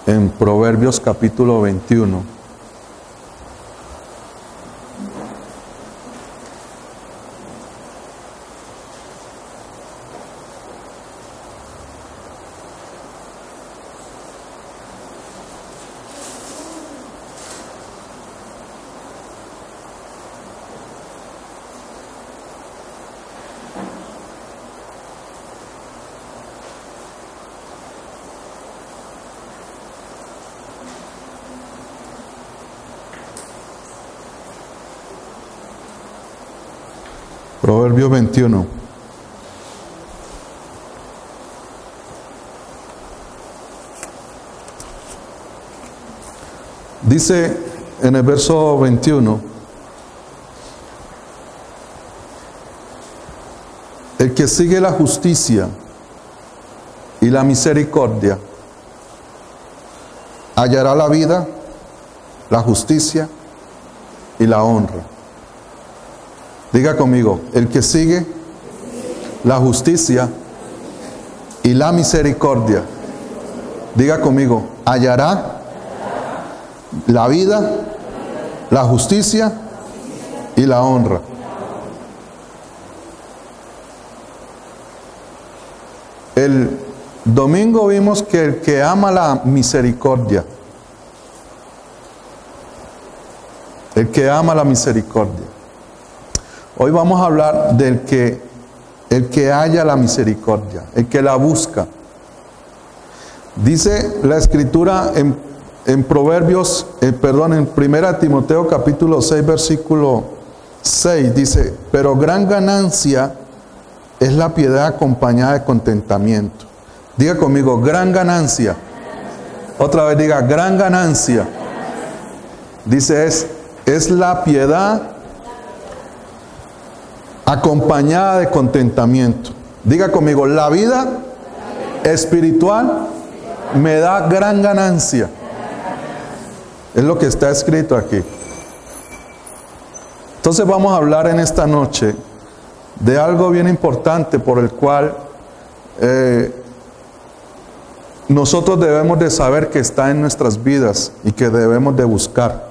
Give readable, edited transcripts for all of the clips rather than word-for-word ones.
en Proverbios capítulo 21. Proverbios 21. Dice en el verso 21, el que sigue la justicia y la misericordia hallará la vida, la justicia y la honra. Diga conmigo, el que sigue la justicia y la misericordia. Diga conmigo, hallará la vida, la justicia y la honra. El domingo vimos que el que ama la misericordia, el que ama la misericordia. Hoy vamos a hablar del que, el que halla la misericordia, el que la busca. Dice la Escritura en Proverbios, en 1 Timoteo capítulo 6, versículo 6, dice, pero gran ganancia es la piedad acompañada de contentamiento. Diga conmigo, gran ganancia. Otra vez diga, gran ganancia. Dice, es la piedad acompañada de contentamiento. Diga conmigo, la vida espiritual me da gran ganancia. Es lo que está escrito aquí. Entonces vamos a hablar en esta noche de algo bien importante por el cual nosotros debemos de saber que está en nuestras vidas y que debemos de buscar.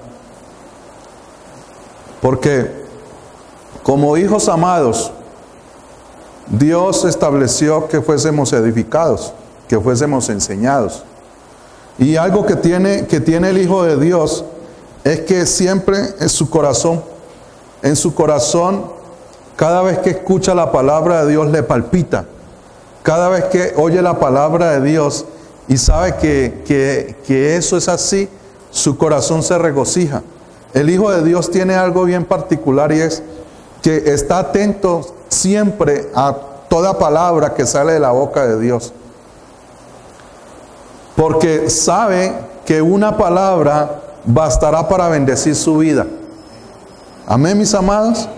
Porque como hijos amados, Dios estableció que fuésemos edificados, que fuésemos enseñados. Y algo que tiene el Hijo de Dios es que siempre en su corazón, cada vez que escucha la palabra de Dios le palpita. Cada vez que oye la palabra de Dios y sabe que eso es así, su corazón se regocija. El Hijo de Dios tiene algo bien particular y es que está atento siempre a toda palabra que sale de la boca de Dios. Porque sabe que una palabra bastará para bendecir su vida. Amén, mis amados.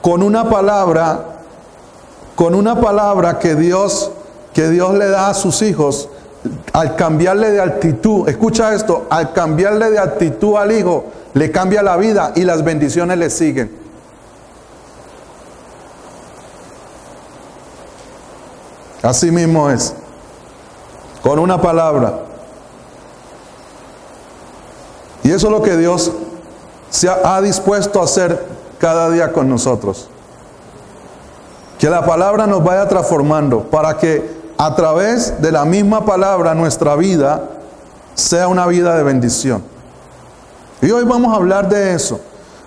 Con una palabra que Dios le da a sus hijos, al cambiarle de actitud, escucha esto, al cambiarle de actitud al hijo, le cambia la vida y las bendiciones le siguen. Así mismo es. Con una palabra. Y eso es lo que Dios se ha dispuesto a hacer cada día con nosotros. Que la palabra nos vaya transformando para que a través de la misma palabra nuestra vida sea una vida de bendición. Y hoy vamos a hablar de eso.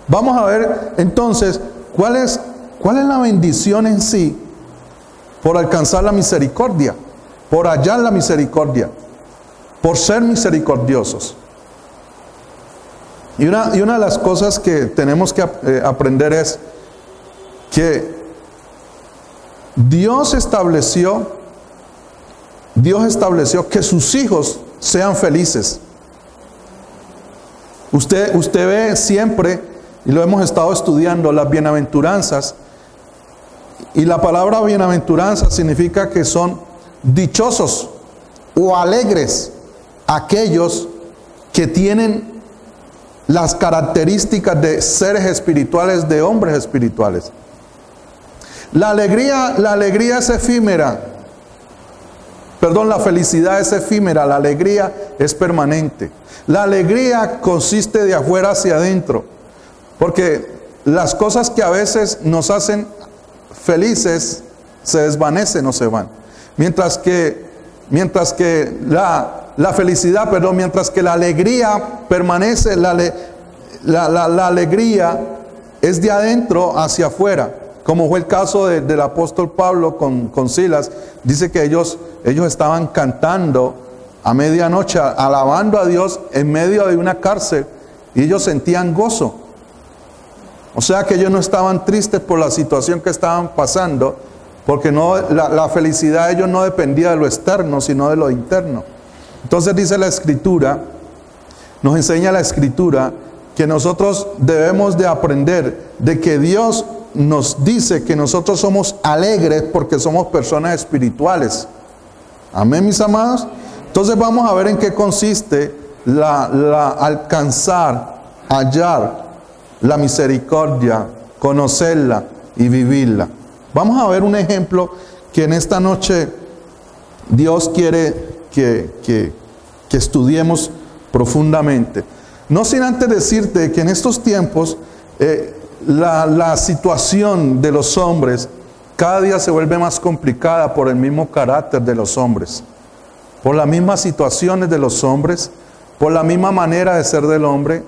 Vamos a ver entonces cuál es la bendición en sí por alcanzar la misericordia, por hallar la misericordia, por ser misericordiosos. Y una de las cosas que tenemos que aprender es que Dios estableció que sus hijos sean felices. Usted ve siempre, y lo hemos estado estudiando, las bienaventuranzas. Y la palabra bienaventuranza significa que son dichosos o alegres aquellos que tienen las características de seres espirituales, de hombres espirituales. La alegría es efímera. la felicidad es efímera, la alegría es permanente. La alegría consiste de afuera hacia adentro, porque las cosas que a veces nos hacen felices se desvanecen o se van. Mientras que la felicidad, mientras que la alegría permanece, la alegría es de adentro hacia afuera, como fue el caso del apóstol Pablo con Silas. Dice que ellos estaban cantando a medianoche, alabando a Dios en medio de una cárcel, y ellos sentían gozo. O sea que ellos no estaban tristes por la situación que estaban pasando, porque la felicidad de ellos no dependía de lo externo, sino de lo interno. Entonces dice la Escritura, nos enseña la Escritura, que nosotros debemos de aprender de que Dios nos dice que nosotros somos alegres porque somos personas espirituales. Amén, mis amados. Entonces vamos a ver en qué consiste alcanzar, hallar la misericordia, conocerla y vivirla. Vamos a ver un ejemplo que en esta noche Dios quiere que estudiemos profundamente. No sin antes decirte que en estos tiempos la situación de los hombres cada día se vuelve más complicada por el mismo carácter de los hombres, por las mismas situaciones de los hombres, por la misma manera de ser del hombre.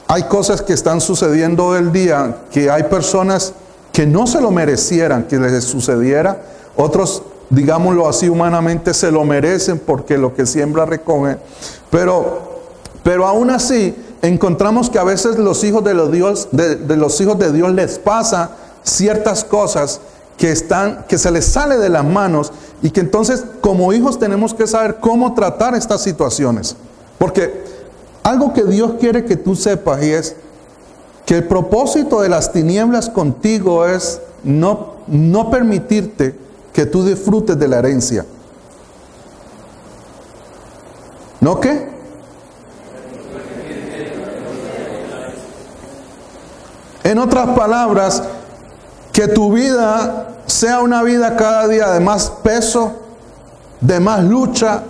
Hay cosas que están sucediendo hoy en día, que hay personas que no se lo merecieran que les sucediera, otros, digámoslo así humanamente, se lo merecen porque lo que siembra recoge, pero aún así encontramos que a veces los hijos de Dios les pasa ciertas cosas que se les sale de las manos, y que entonces como hijos tenemos que saber cómo tratar estas situaciones, porque algo que Dios quiere que tú sepas, y es que el propósito de las tinieblas contigo es no permitirte que tú disfrutes de la herencia. ¿No qué? En otras palabras, que tu vida sea una vida cada día de más peso, de más lucha,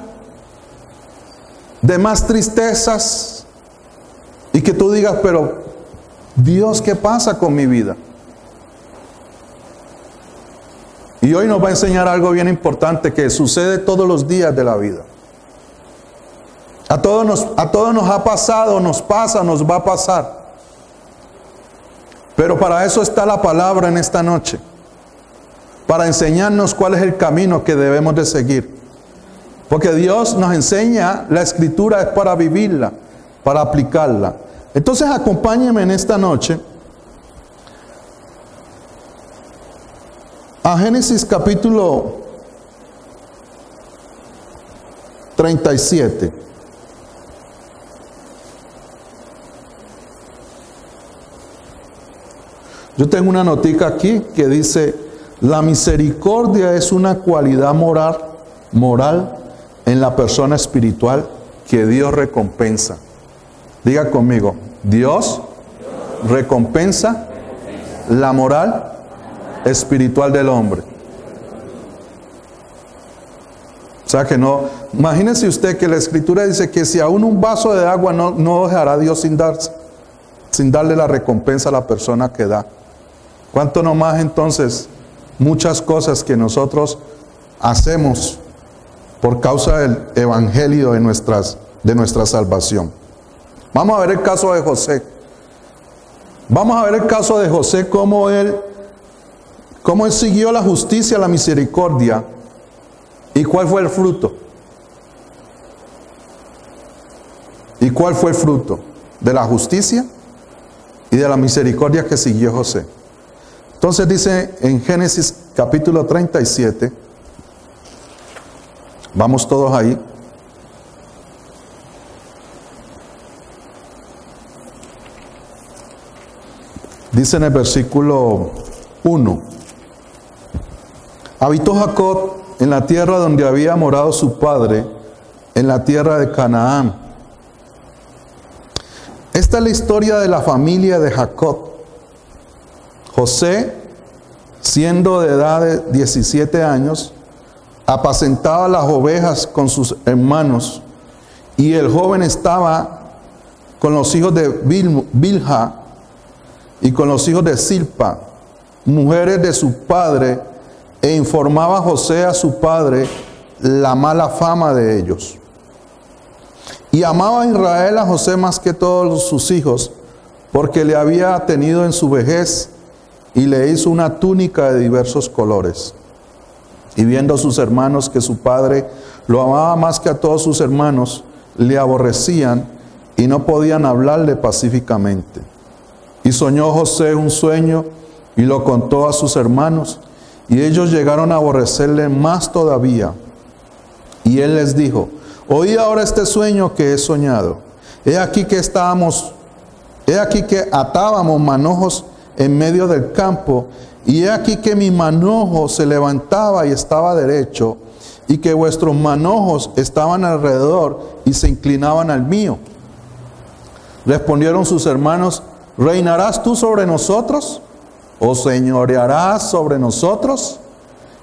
de más tristezas, y que tú digas, pero Dios, ¿qué pasa con mi vida? Y hoy nos va a enseñar algo bien importante que sucede todos los días de la vida. A todos nos ha pasado, nos pasa, nos va a pasar. Pero para eso está la palabra en esta noche, para enseñarnos cuál es el camino que debemos de seguir. Porque Dios nos enseña, la Escritura es para vivirla, para aplicarla. Entonces acompáñenme en esta noche a Génesis capítulo 37. Yo tengo una notica aquí que dice: la misericordia es una cualidad moral en la persona espiritual que Dios recompensa. Diga conmigo: Dios recompensa la moral espiritual del hombre. O sea que no, imagínese usted que la Escritura dice que si aún un vaso de agua no dejará Dios sin darle la recompensa a la persona que da. ¿Cuánto no más entonces muchas cosas que nosotros hacemos por causa del evangelio de nuestra salvación? Vamos a ver el caso de José. Vamos a ver el caso de José, cómo él siguió la justicia, la misericordia, y cuál fue el fruto. ¿Y cuál fue el fruto? De la justicia y de la misericordia que siguió José. Entonces dice en Génesis capítulo 37, vamos todos ahí. Dice en el versículo 1: habitó Jacob en la tierra donde había morado su padre, en la tierra de Canaán. Esta es la historia de la familia de Jacob. José, siendo de edad de 17 años, apacentaba las ovejas con sus hermanos, y el joven estaba con los hijos de Bilha y con los hijos de Silpa, mujeres de su padre, e informaba a José a su padre la mala fama de ellos. Y amaba a Israel a José más que todos sus hijos, porque le había tenido en su vejez, y le hizo una túnica de diversos colores. Y viendo sus hermanos que su padre lo amaba más que a todos sus hermanos, le aborrecían y no podían hablarle pacíficamente. Y soñó José un sueño y lo contó a sus hermanos, y ellos llegaron a aborrecerle más todavía. Y él les dijo: oí ahora este sueño que he soñado. He aquí que atábamos manojos en medio del campo, y he aquí que mi manojo se levantaba y estaba derecho, y que vuestros manojos estaban alrededor y se inclinaban al mío. Respondieron sus hermanos: ¿reinarás tú sobre nosotros? ¿O señorearás sobre nosotros?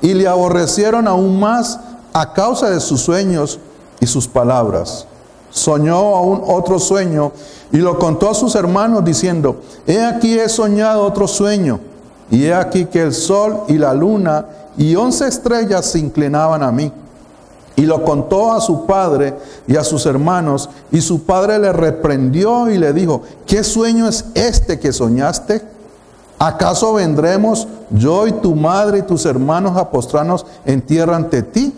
Y le aborrecieron aún más a causa de sus sueños y sus palabras. Soñó aún otro sueño y lo contó a sus hermanos diciendo: he aquí he soñado otro sueño, y he aquí que el sol y la luna y 11 estrellas se inclinaban a mí. Y lo contó a su padre y a sus hermanos, y su padre le reprendió y le dijo: ¿qué sueño es este que soñaste? ¿Acaso vendremos yo y tu madre y tus hermanos a postrarnos en tierra ante ti?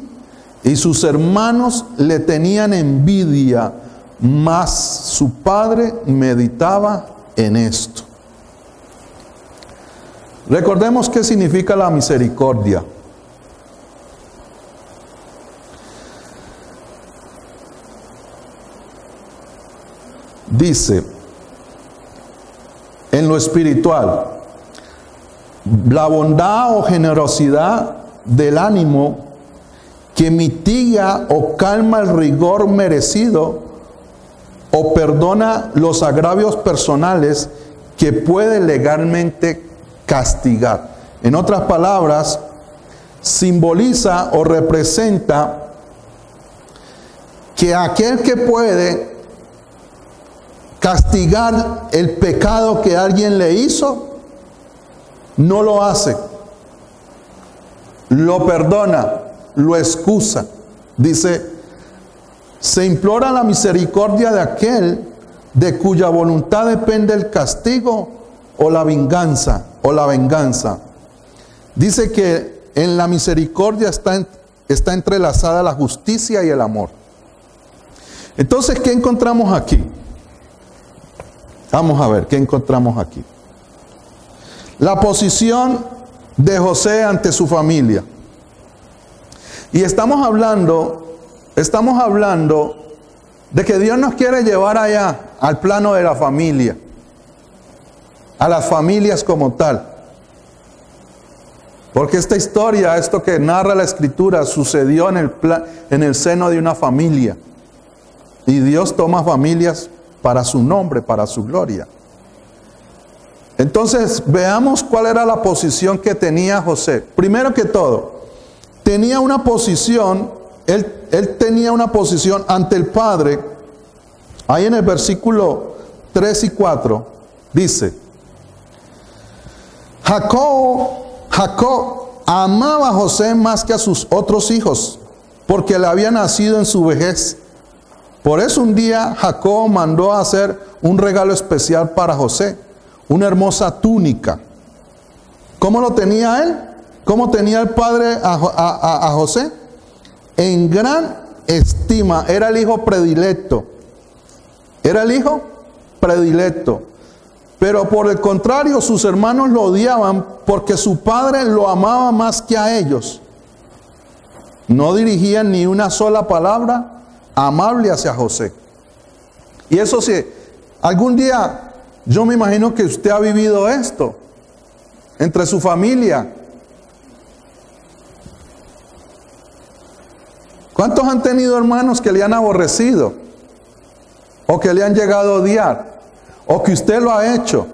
Y sus hermanos le tenían envidia, mas su padre meditaba en esto. Recordemos qué significa la misericordia. Dice, en lo espiritual, la bondad o generosidad del ánimo que mitiga o calma el rigor merecido o perdona los agravios personales que puede legalmente castigar. En otras palabras, simboliza o representa que aquel que puede castigar el pecado que alguien le hizo, no lo hace, lo perdona, lo excusa. Dice, se implora la misericordia de aquel de cuya voluntad depende el castigo o la venganza. Dice que en la misericordia está entrelazada la justicia y el amor. Entonces, ¿qué encontramos aquí? Vamos a ver, ¿qué encontramos aquí? La posición de José ante su familia. Y estamos hablando de que Dios nos quiere llevar allá, al plano de la familia, a las familias como tal. Porque esta historia, esto que narra la Escritura, sucedió en el seno de una familia. Y Dios toma familias para su nombre, para su gloria. Entonces, veamos cuál era la posición que tenía José. Primero que todo, tenía una posición, él tenía una posición ante el Padre. Ahí en el versículo 3 y 4, dice, Jacob amaba a José más que a sus otros hijos, porque le había nacido en su vejez. Por eso un día Jacob mandó a hacer un regalo especial para José, una hermosa túnica. ¿Cómo lo tenía él? ¿Cómo tenía el padre a José? En gran estima. Era el hijo predilecto. Era el hijo predilecto. Pero por el contrario, sus hermanos lo odiaban porque su padre lo amaba más que a ellos. No dirigían ni una sola palabra amable hacia José. Y eso sí, algún día yo me imagino que usted ha vivido esto entre su familia. ¿Cuántos han tenido hermanos que le han aborrecido? O que le han llegado a odiar. O que usted lo ha hecho.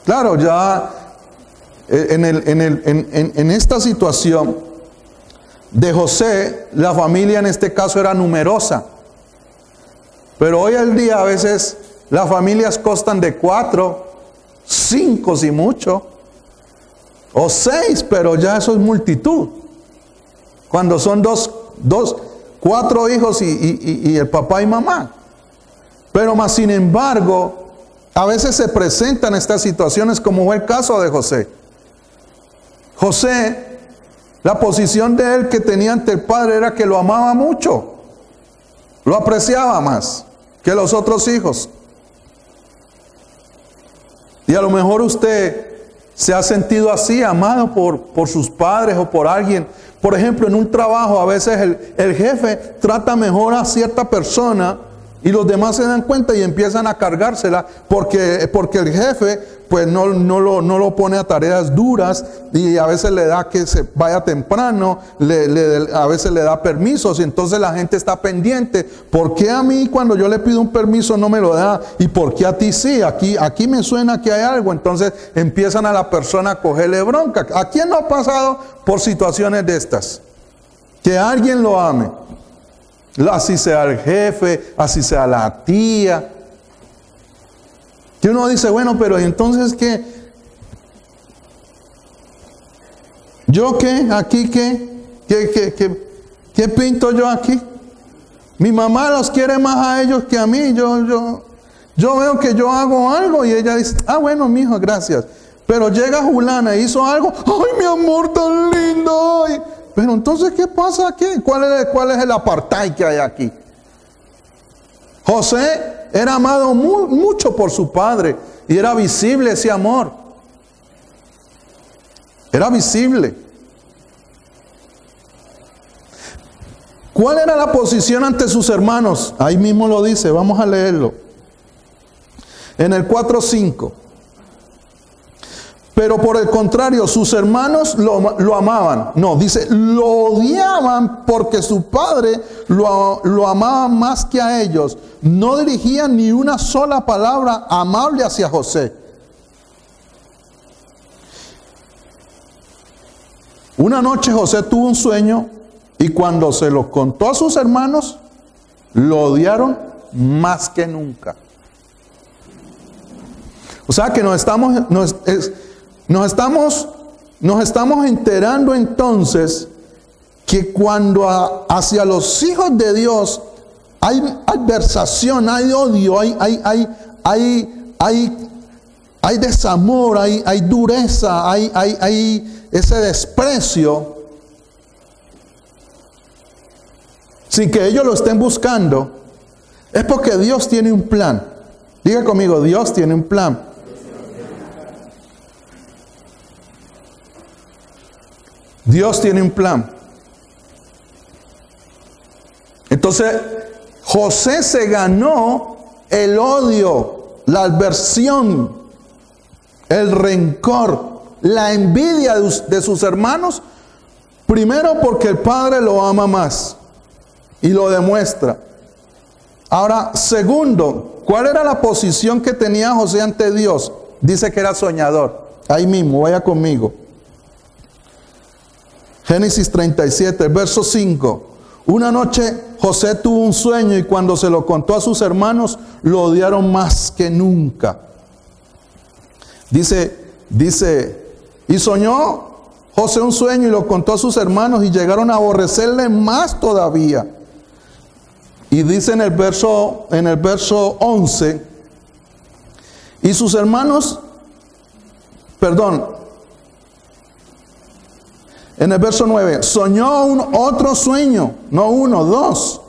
Claro, ya en esta situación de José, la familia en este caso era numerosa. Pero hoy al día a veces las familias constan de 4, 5 si mucho, o 6, pero ya eso es multitud. Cuando son 4 hijos y el papá y mamá. Pero más sin embargo, a veces se presentan estas situaciones como fue el caso de José. José, la posición de él que tenía ante el padre era que lo amaba mucho, lo apreciaba más que los otros hijos. Y a lo mejor usted se ha sentido así, amado por sus padres o por alguien. Por ejemplo, en un trabajo a veces el jefe trata mejor a cierta persona y los demás se dan cuenta y empiezan a cargársela porque el jefe pues no lo pone a tareas duras y a veces le da que se vaya temprano, a veces le da permisos y entonces la gente está pendiente. ¿Por qué a mí cuando yo le pido un permiso no me lo da? ¿Y por qué a ti sí? Aquí me suena que hay algo. Entonces empiezan a la persona a cogerle bronca. ¿A quién no ha pasado por situaciones de estas? Que alguien lo ame. Así sea el jefe, así sea la tía. Que uno dice, bueno, pero entonces ¿qué? ¿Yo qué? ¿Aquí qué? ¿Qué pinto yo aquí? Mi mamá los quiere más a ellos que a mí. Yo veo que yo hago algo y ella dice, ah, bueno, mijo, gracias. Pero llega Julana, hizo algo, ay, mi amor, tan lindo. Pero entonces, ¿qué pasa aquí? ¿Cuál es el apartheid que hay aquí? José era amado mucho por su padre y era visible ese amor. Era visible. ¿Cuál era la posición ante sus hermanos? Ahí mismo lo dice, vamos a leerlo. En el 4:5. Pero por el contrario, sus hermanos lo amaban. No, dice, lo odiaban porque su padre lo amaba más que a ellos. No dirigían ni una sola palabra amable hacia José. Una noche José tuvo un sueño y cuando se lo contó a sus hermanos, lo odiaron más que nunca. O sea que nos estamos enterando entonces que cuando hacia los hijos de Dios hay adversación, hay odio, hay desamor, hay dureza, hay ese desprecio, sin que ellos lo estén buscando, es porque Dios tiene un plan. Diga conmigo, Dios tiene un plan. Dios tiene un plan. Entonces, José se ganó el odio, la aversión, el rencor, la envidia de sus hermanos. Primero porque el padre lo ama más y lo demuestra. Ahora, segundo, ¿cuál era la posición que tenía José ante Dios? Dice que era soñador. Ahí mismo, vaya conmigo. Génesis 37, verso 5. Una noche José tuvo un sueño y cuando se lo contó a sus hermanos, lo odiaron más que nunca. Dice, y soñó José un sueño y lo contó a sus hermanos y llegaron a aborrecerle más todavía. Y dice en el verso 11, y sus hermanos, en el verso 9, soñó otro sueño, no uno, dos.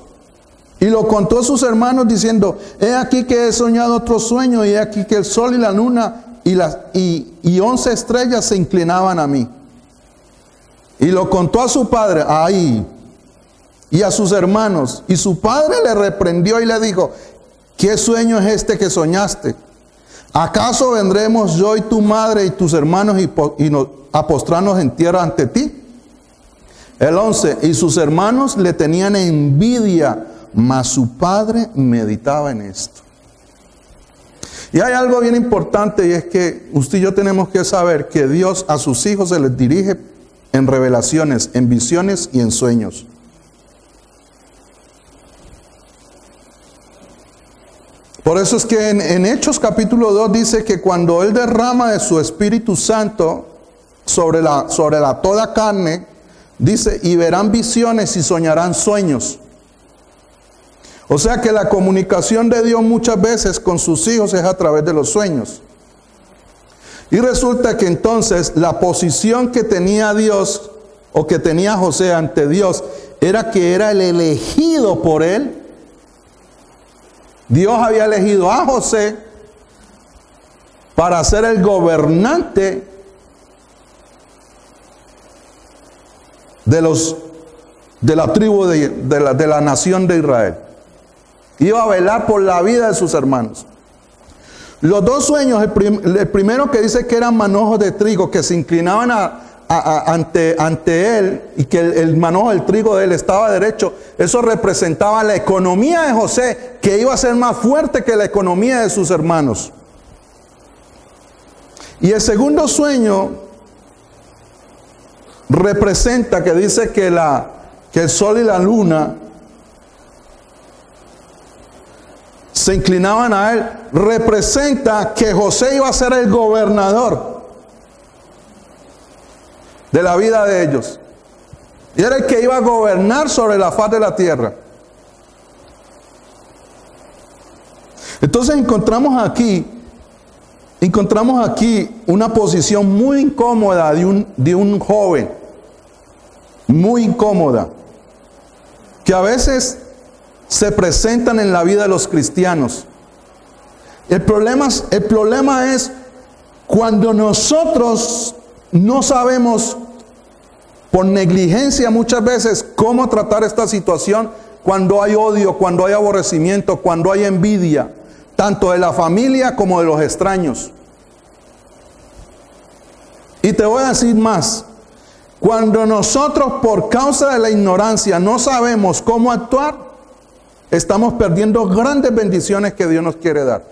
Y lo contó a sus hermanos diciendo, he aquí que he soñado otro sueño y he aquí que el sol y la luna y 11 estrellas se inclinaban a mí. Y lo contó a su padre, y a sus hermanos. Y su padre le reprendió y le dijo, ¿qué sueño es este que soñaste? ¿Acaso vendremos yo y tu madre y tus hermanos a postrarnos en tierra ante ti? El 11, y sus hermanos le tenían envidia, mas su padre meditaba en esto. Y hay algo bien importante, y es que usted y yo tenemos que saber que Dios a sus hijos se les dirige en revelaciones, en visiones y en sueños. Por eso es que en Hechos capítulo 2 dice que cuando Él derrama de su Espíritu Santo sobre la toda carne, dice, y verán visiones y soñarán sueños. O sea que la comunicación de Dios muchas veces con sus hijos es a través de los sueños. Y resulta que entonces la posición que tenía Dios, o que tenía José ante Dios, era que era el elegido por Él. Dios había elegido a José para ser el gobernante de la tribu de la nación de Israel. Iba a velar por la vida de sus hermanos. Los dos sueños, el primero que dice que eran manojos de trigo que se inclinaban ante él, y que el manojo del trigo de él estaba derecho, eso representaba la economía de José, que iba a ser más fuerte que la economía de sus hermanos. Y el segundo sueño representa, que dice que el sol y la luna se inclinaban a él, representa que José iba a ser el gobernador de la vida de ellos. Y era el que iba a gobernar sobre la faz de la tierra. Entonces encontramos aquí una posición muy incómoda de un joven, muy incómoda, que a veces se presentan en la vida de los cristianos. El problema es cuando nosotros no sabemos, por negligencia muchas veces, cómo tratar esta situación, cuando hay odio, cuando hay aborrecimiento, cuando hay envidia, tanto de la familia como de los extraños. Y te voy a decir más, cuando nosotros por causa de la ignorancia no sabemos cómo actuar, estamos perdiendo grandes bendiciones que Dios nos quiere dar.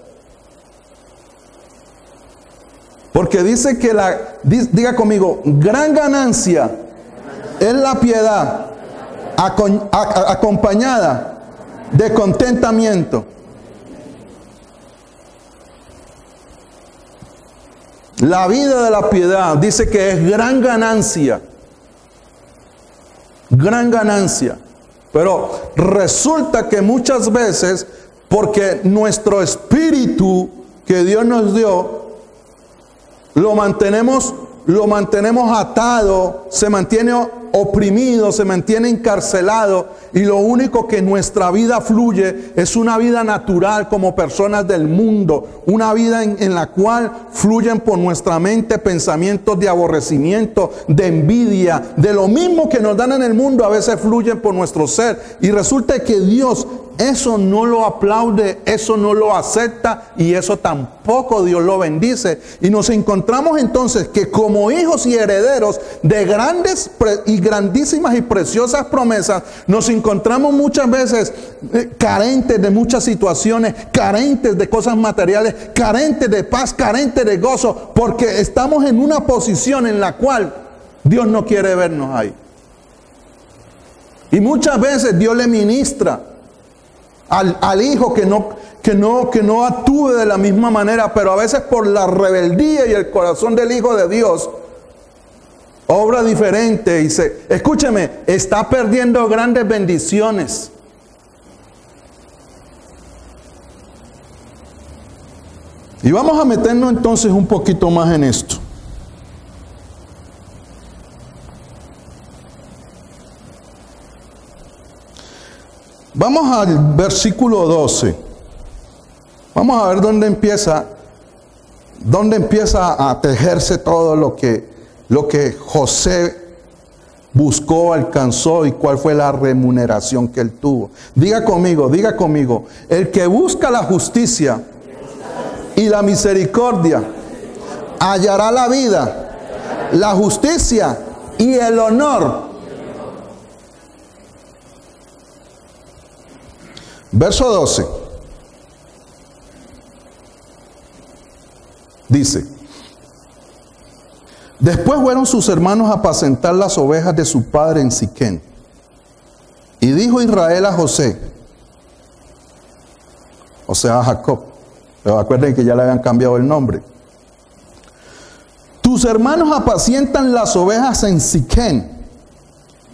Porque dice que diga conmigo, gran ganancia es la piedad acompañada de contentamiento. La vida de la piedad dice que es gran ganancia. Gran ganancia. Pero resulta que muchas veces, porque nuestro espíritu que Dios nos dio, lo mantenemos atado, se mantiene oprimido, se mantiene encarcelado, y lo único que en nuestra vida fluye es una vida natural como personas del mundo, una vida en la cual fluyen por nuestra mente pensamientos de aborrecimiento, de envidia, de lo mismo que nos dan en el mundo, a veces fluyen por nuestro ser, y resulta que Dios eso no lo aplaude, eso no lo acepta, y eso tampoco Dios lo bendice. Y nos encontramos entonces que como hijos y herederos de grandes y grandísimas y preciosas promesas, nos encontramos muchas veces carentes de muchas situaciones, carentes de cosas materiales, carentes de paz, carentes de gozo, porque estamos en una posición en la cual Dios no quiere vernos ahí. Y muchas veces Dios le ministra al hijo que no actúe de la misma manera, pero a veces por la rebeldía y el corazón del Hijo de Dios obra diferente y escúcheme, está perdiendo grandes bendiciones. Y vamos a meternos entonces un poquito más en esto. Vamos al versículo 12. Vamos a ver dónde empieza a tejerse todo lo que José buscó, alcanzó y cuál fue la remuneración que él tuvo. Diga conmigo, el que busca la justicia y la misericordia hallará la vida, la justicia y el honor. Verso 12. Dice, después fueron sus hermanos a apacentar las ovejas de su padre en Siquén. Y dijo Israel a José, o sea a Jacob, pero acuerden que ya le habían cambiado el nombre. Tus hermanos apacientan las ovejas en Siquén.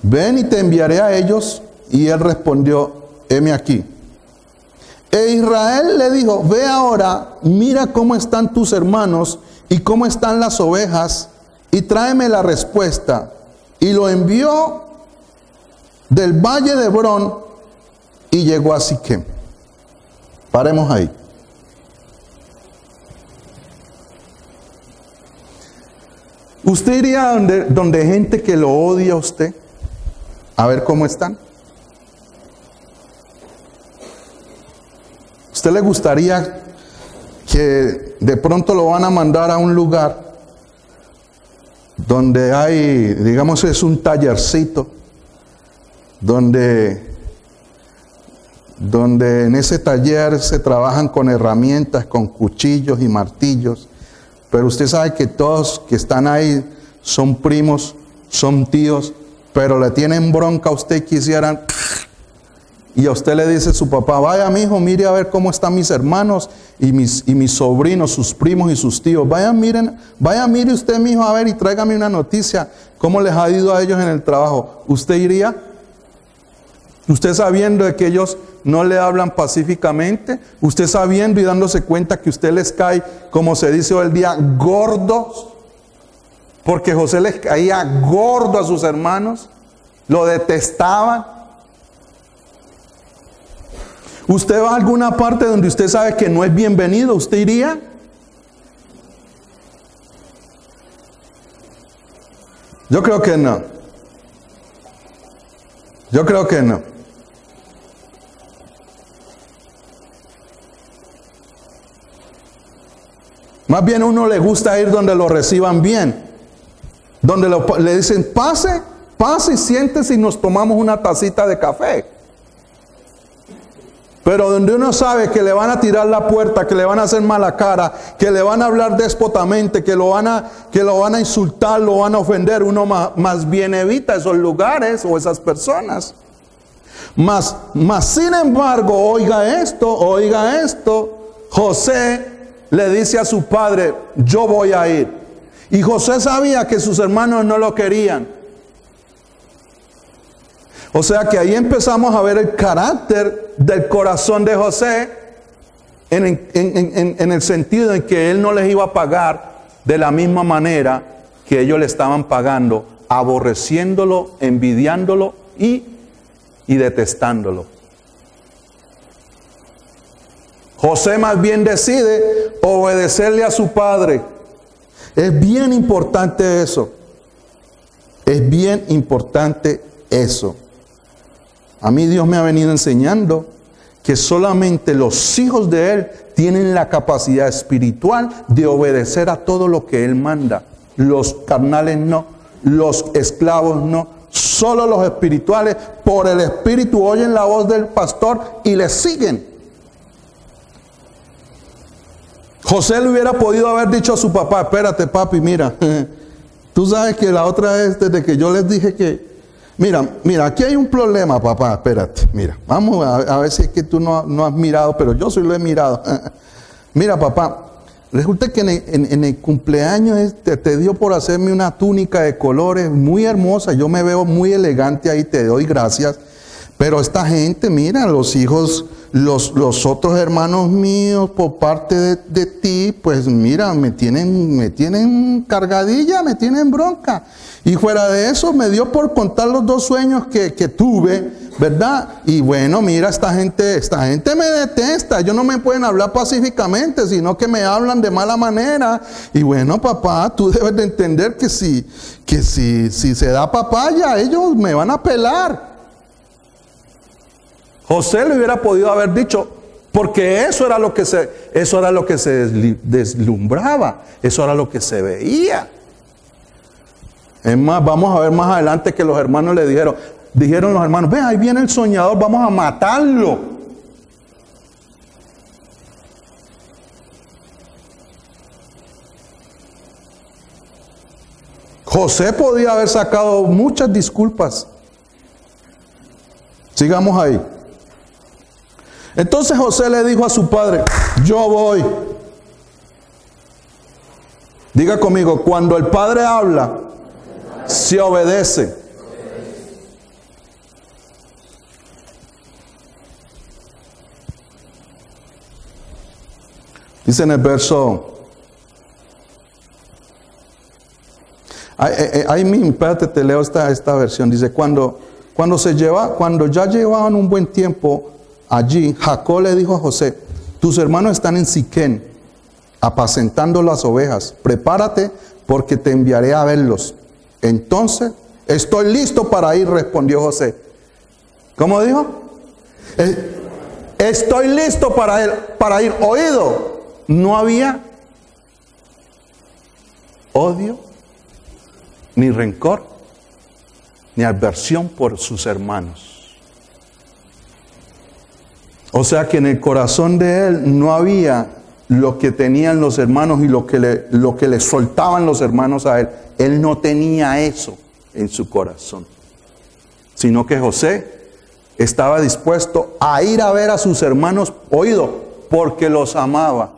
Ven y te enviaré a ellos. Y él respondió, heme aquí. E Israel le dijo, ve ahora, mira cómo están tus hermanos y cómo están las ovejas, y tráeme la respuesta. Y lo envió del valle de Hebrón y llegó a Siquem. Paremos ahí. ¿Usted iría donde hay gente que lo odia a usted? A ver cómo están. ¿Usted le gustaría que de pronto lo van a mandar a un lugar donde hay, digamos, es un tallercito, donde en ese taller se trabajan con herramientas, con cuchillos y martillos, pero usted sabe que todos que están ahí son primos, son tíos, pero le tienen bronca a usted y quisieran, y a usted le dice su papá, vaya mijo, mire a ver cómo están mis hermanos y mis sobrinos, sus primos y sus tíos, vaya mire usted mijo a ver y tráigame una noticia, cómo les ha ido a ellos en el trabajo. ¿Usted iría? Usted sabiendo de que ellos no le hablan pacíficamente, usted sabiendo y dándose cuenta que usted les cae, como se dice hoy el día, gordos, porque José les caía gordo a sus hermanos, lo detestaban. ¿Usted va a alguna parte donde usted sabe que no es bienvenido? ¿Usted iría? Yo creo que no. Yo creo que no. Más bien a uno le gusta ir donde lo reciban bien. Donde le dicen, pase y siéntese y nos tomamos una tacita de café. Pero donde uno sabe que le van a tirar la puerta, que le van a hacer mala cara, que le van a hablar déspotamente, que lo van a insultar, lo van a ofender, uno más bien evita esos lugares o esas personas. Mas sin embargo, oiga esto, José le dice a su padre, yo voy a ir. Y José sabía que sus hermanos no lo querían. O sea que ahí empezamos a ver el carácter del corazón de José en el sentido en que él no les iba a pagar de la misma manera que ellos le estaban pagando, aborreciéndolo, envidiándolo y detestándolo. José más bien decide obedecerle a su padre. Es bien importante eso. Es bien importante eso. A mí Dios me ha venido enseñando que solamente los hijos de Él tienen la capacidad espiritual de obedecer a todo lo que Él manda. Los carnales no, los esclavos no, solo los espirituales por el Espíritu oyen la voz del pastor y le siguen. José le hubiera podido haber dicho a su papá, espérate papi, mira, tú sabes que la otra vez desde que yo les dije que Mira, aquí hay un problema, papá, espérate, mira, vamos a ver si es que tú no has mirado, pero yo sí lo he mirado. Mira, papá, resulta que en el cumpleaños te dio por hacerme una túnica de colores muy hermosa, yo me veo muy elegante ahí, te doy gracias, pero esta gente, mira, los hijos, los otros hermanos míos por parte de ti, pues mira, me tienen cargadilla, me tienen bronca. Y fuera de eso me dio por contar los 2 sueños que tuve, ¿verdad? Y bueno, mira, esta gente me detesta, ellos no me pueden hablar pacíficamente, sino que me hablan de mala manera. Y bueno, papá, tú debes de entender que si se da papaya, ellos me van a pelar. José le hubiera podido haber dicho, porque eso era lo que se deslumbraba, eso era lo que se veía. Es más, vamos a ver más adelante que los hermanos le dijeron los hermanos, ven, ahí viene el soñador, vamos a matarlo. José podía haber sacado muchas disculpas. Sigamos ahí. Entonces José le dijo a su padre, yo voy. Diga conmigo, cuando el padre habla, se obedece. Dice en el verso, ahí mismo, espérate, te leo esta versión. Dice, cuando ya llevaban un buen tiempo allí, Jacob le dijo a José, tus hermanos están en Siquén, apacentando las ovejas. Prepárate, porque te enviaré a verlos. Entonces, estoy listo para ir, respondió José. ¿Cómo dijo? Estoy listo para ir. Oído. No había odio, ni rencor, ni aversión por sus hermanos. O sea que en el corazón de él no había lo que tenían los hermanos y lo que le soltaban los hermanos a él. Él no tenía eso en su corazón, sino que José estaba dispuesto a ir a ver a sus hermanos, oído, porque los amaba.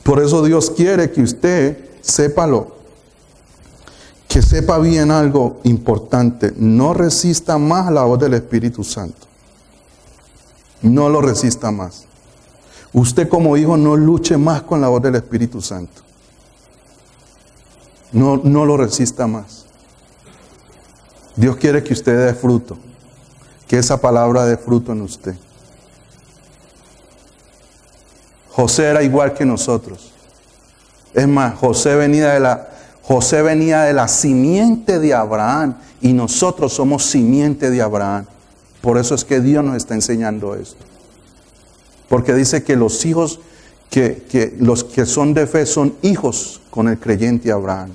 Por eso Dios quiere que usted que sepa bien algo importante. No resista más la voz del Espíritu Santo. No lo resista más. Usted como hijo no luche más con la voz del Espíritu Santo. No lo resista más. Dios quiere que usted dé fruto. Que esa palabra dé fruto en usted. José era igual que nosotros. Es más, José venía de la simiente de Abraham y nosotros somos simiente de Abraham. Por eso es que Dios nos está enseñando esto. Porque dice que los hijos, los que son de fe son hijos con el creyente Abraham,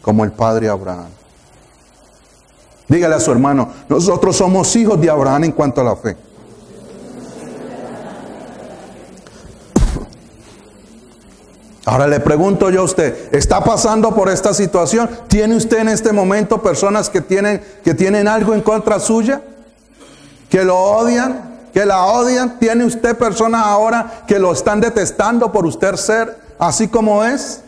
como el padre Abraham. Dígale a su hermano, nosotros somos hijos de Abraham en cuanto a la fe. Ahora le pregunto yo a usted, ¿está pasando por esta situación? ¿Tiene usted en este momento personas que tienen algo en contra suya? ¿Que lo odian? ¿Que la odian? ¿Tiene usted personas ahora que lo están detestando por usted ser así como es?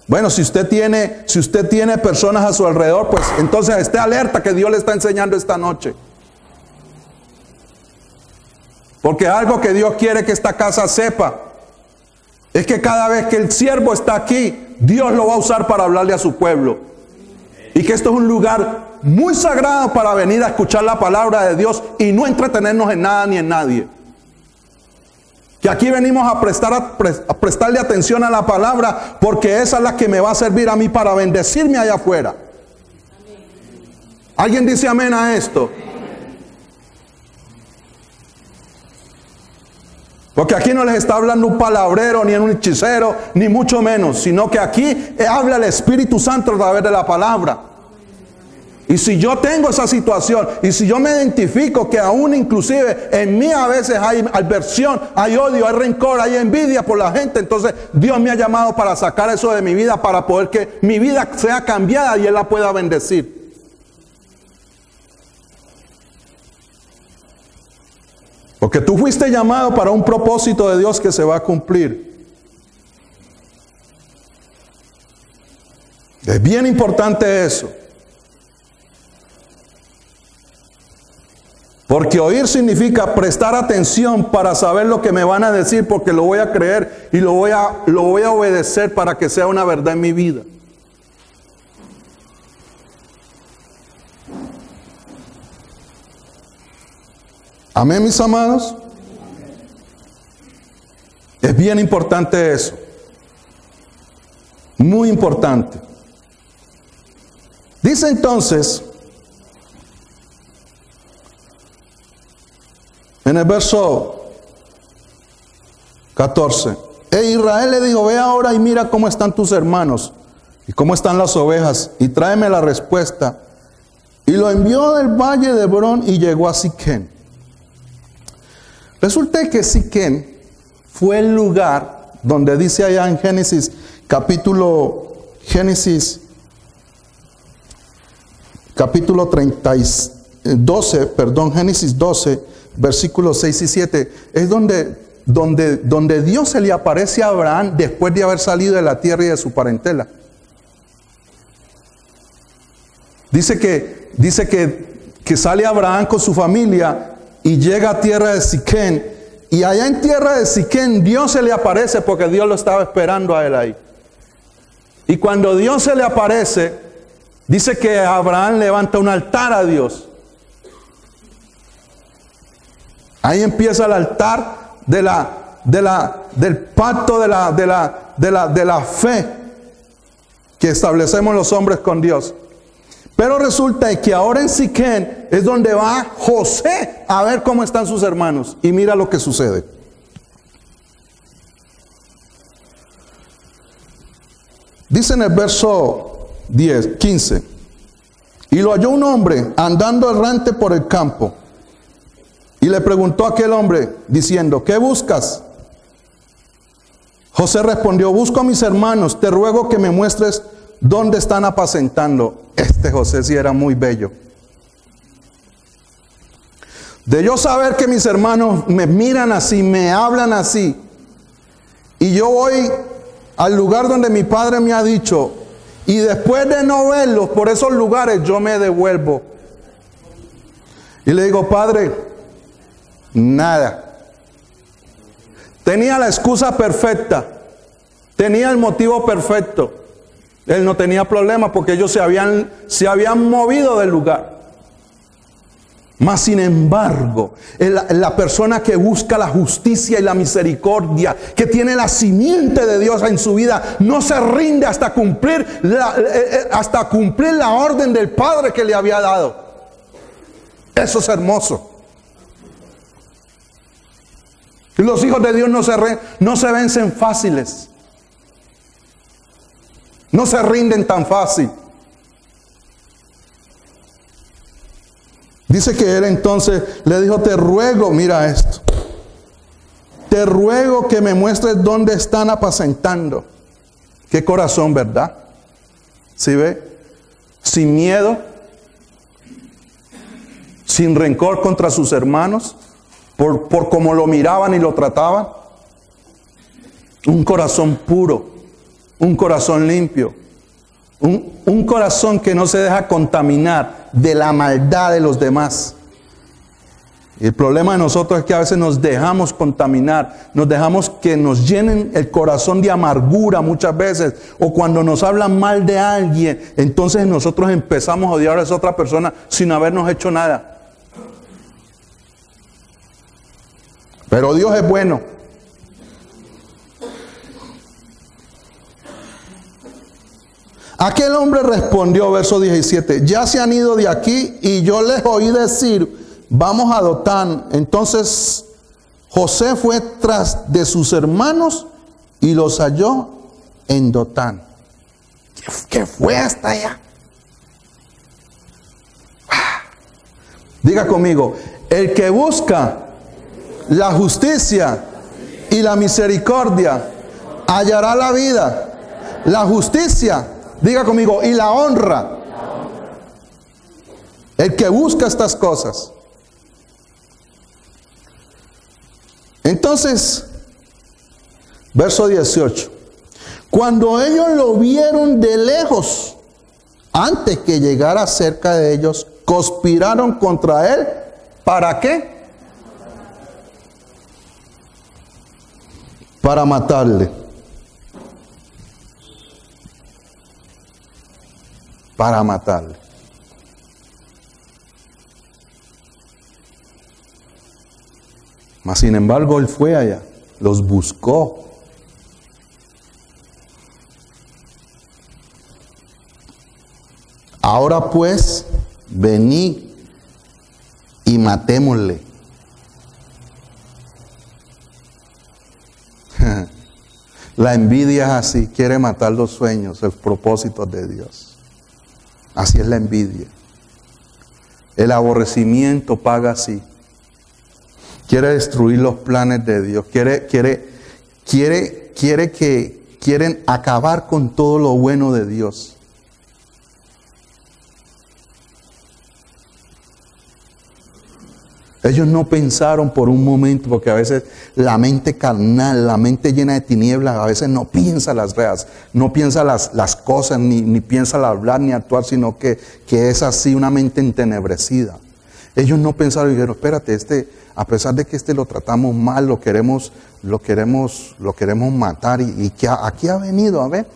Bueno, si usted tiene personas a su alrededor, pues entonces esté alerta que Dios le está enseñando esta noche. Porque algo que Dios quiere que esta casa sepa es que cada vez que el siervo está aquí, Dios lo va a usar para hablarle a su pueblo. Y que esto es un lugar muy sagrado para venir a escuchar la palabra de Dios y no entretenernos en nada ni en nadie. Que aquí venimos a prestarle atención a la palabra, porque esa es la que me va a servir a mí para bendecirme allá afuera. ¿Alguien dice amén a esto? Porque aquí no les está hablando un palabrero, ni un hechicero, ni mucho menos, sino que aquí habla el Espíritu Santo a través de la palabra. Y si yo tengo esa situación, y si yo me identifico que aún inclusive en mí a veces hay aversión, hay odio, hay rencor, hay envidia por la gente, entonces Dios me ha llamado para sacar eso de mi vida, para poder que mi vida sea cambiada y Él la pueda bendecir. Porque tú fuiste llamado para un propósito de Dios que se va a cumplir. Es bien importante eso. Porque oír significa prestar atención para saber lo que me van a decir, porque lo voy a creer y lo voy a obedecer para que sea una verdad en mi vida. Amén, mis amados. Es bien importante eso. Muy importante. Dice entonces, en el verso 14, Israel le dijo, ve ahora y mira cómo están tus hermanos y cómo están las ovejas y tráeme la respuesta. Y lo envió del valle de Hebrón y llegó a Siquén. Resulta que Siquén fue el lugar donde dice allá en Génesis 12, versículos 6 y 7, es donde Dios se le aparece a Abraham después de haber salido de la tierra y de su parentela. Dice que sale Abraham con su familia y llega a tierra de Siquem, y allá en tierra de Siquem Dios se le aparece porque Dios lo estaba esperando a él ahí. Y cuando Dios se le aparece, dice que Abraham levanta un altar a Dios. Ahí empieza el altar del pacto de la fe que establecemos los hombres con Dios. Pero resulta que ahora en Siquem es donde va José a ver cómo están sus hermanos. Y mira lo que sucede. Dice en el verso 15. Y lo halló un hombre andando errante por el campo. Y le preguntó a aquel hombre diciendo, ¿qué buscas? José respondió, busco a mis hermanos, te ruego que me muestres dónde están apacentando. Este José sí era muy bello. De yo saber que mis hermanos me miran así, me hablan así, y yo voy al lugar donde mi padre me ha dicho, y después de no verlos por esos lugares, yo me devuelvo. Y le digo, padre, nada. Tenía la excusa perfecta, tenía el motivo perfecto. Él no tenía problema porque ellos se habían movido del lugar. Mas sin embargo, la persona que busca la justicia y la misericordia, que tiene la simiente de Dios en su vida, no se rinde hasta cumplir la orden del Padre que le había dado. Eso es hermoso. Y los hijos de Dios no se vencen fáciles. No se rinden tan fácil. Dice que él entonces le dijo, te ruego, mira esto, te ruego que me muestres dónde están apacentando. Qué corazón, ¿verdad? ¿Sí ve? Sin miedo, sin rencor contra sus hermanos, por cómo lo miraban y lo trataban. Un corazón puro. Un corazón limpio, un corazón que no se deja contaminar de la maldad de los demás. Y el problema de nosotros es que a veces nos dejamos contaminar, nos dejamos que nos llenen el corazón de amargura muchas veces, o cuando nos hablan mal de alguien, entonces nosotros empezamos a odiar a esa otra persona sin habernos hecho nada. Pero Dios es bueno. Aquel hombre respondió, verso 17, ya se han ido de aquí y yo les oí decir, vamos a Dotán. Entonces José fue tras de sus hermanos y los halló en Dotán. ¿Qué fue hasta allá? Diga conmigo, el que busca la justicia y la misericordia hallará la vida, la justicia. Diga conmigo, y la honra. El que busca estas cosas. Entonces, verso 18. Cuando ellos lo vieron de lejos, antes que llegara cerca de ellos, conspiraron contra él. ¿Para qué? Para matarle. Para matarle. Mas sin embargo él fue allá, los buscó. Ahora pues, venid y matémosle. La envidia es así, quiere matar los sueños, los propósitos de Dios. Así es la envidia. El aborrecimiento paga así. Quiere destruir los planes de Dios. Quiere quieren acabar con todo lo bueno de Dios. Ellos no pensaron por un momento, porque a veces la mente carnal, la mente llena de tinieblas, a veces no piensa las reas, no piensa las cosas, ni piensa al hablar ni actuar, sino que es así, una mente entenebrecida. Ellos no pensaron y dijeron, espérate, a pesar de que lo tratamos mal, lo queremos matar, y que aquí ha venido, a ver.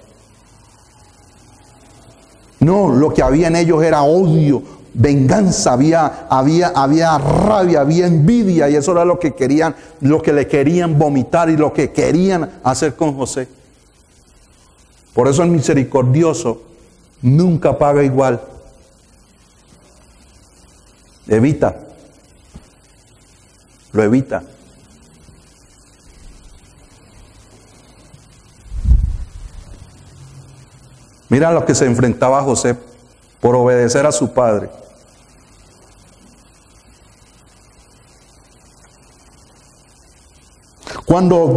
No, lo que había en ellos era odio, venganza, había rabia, había envidia, y eso era lo que querían, lo que le querían vomitar y lo que querían hacer con José. Por eso el misericordioso nunca paga igual. Lo evita. Mira lo que se enfrentaba José por obedecer a su padre.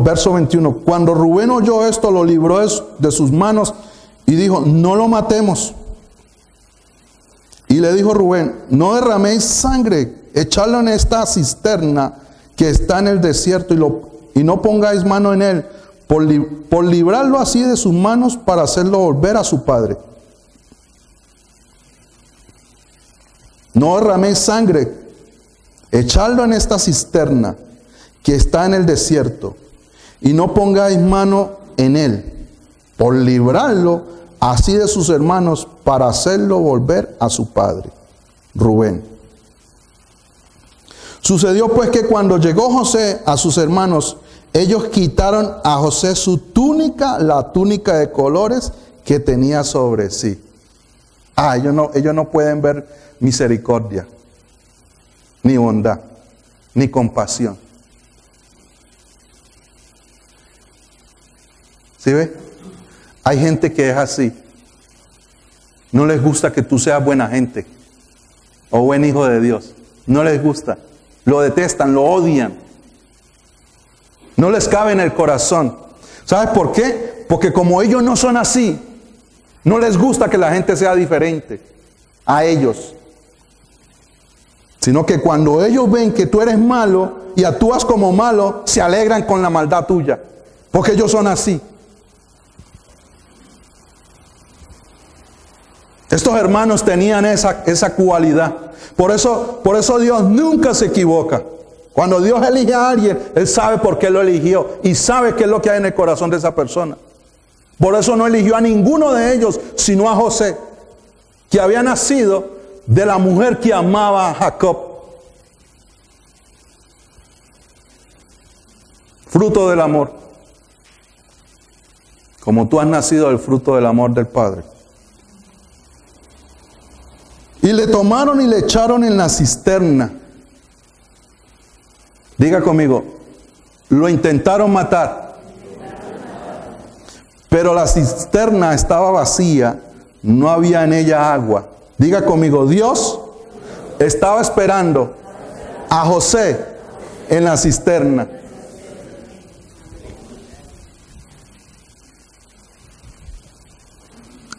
Verso 21, cuando Rubén oyó esto, lo libró de sus manos y dijo, no lo matemos. Y le dijo Rubén, no derraméis sangre, echadlo en esta cisterna que está en el desierto y no pongáis mano en él, por librarlo así de sus manos para hacerlo volver a su padre. No derraméis sangre, echadlo en esta cisterna que está en el desierto, y no pongáis mano en él, por librarlo así de sus hermanos, para hacerlo volver a su padre. Rubén. Sucedió pues que cuando llegó José a sus hermanos, ellos quitaron a José su túnica, la túnica de colores que tenía sobre sí. Ellos no pueden ver misericordia, ni bondad, ni compasión. ¿Sí ve? Hay gente que es así. No les gusta que tú seas buena gente o buen hijo de Dios. No les gusta. Lo detestan, lo odian. No les cabe en el corazón. ¿Sabes por qué? Porque como ellos no son así, no les gusta que la gente sea diferente a ellos. Sino que cuando ellos ven que tú eres malo y actúas como malo, se alegran con la maldad tuya. Porque ellos son así. Estos hermanos tenían esa cualidad. Por eso Dios nunca se equivoca. Cuando Dios elige a alguien, Él sabe por qué lo eligió y sabe qué es lo que hay en el corazón de esa persona. Por eso no eligió a ninguno de ellos, sino a José, que había nacido de la mujer que amaba a Jacob. Fruto del amor. Como tú has nacido del fruto del amor del Padre. Y le tomaron y le echaron en la cisterna. Diga conmigo, lo intentaron matar. Pero la cisterna estaba vacía, no había en ella agua. Diga conmigo, Dios estaba esperando a José en la cisterna.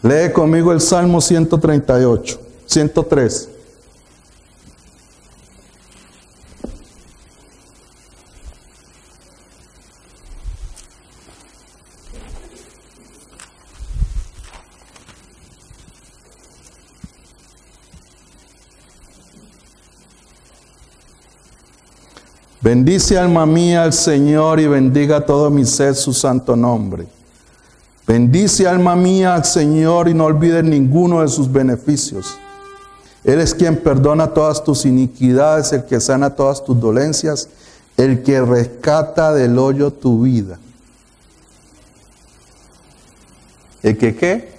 Lee conmigo el Salmo 138. 103. Bendice alma mía al Señor y bendiga todo mi ser su santo nombre. Bendice alma mía al Señor y no olvides ninguno de sus beneficios. Él es quien perdona todas tus iniquidades, el que sana todas tus dolencias, el que rescata del hoyo tu vida. ¿El que qué?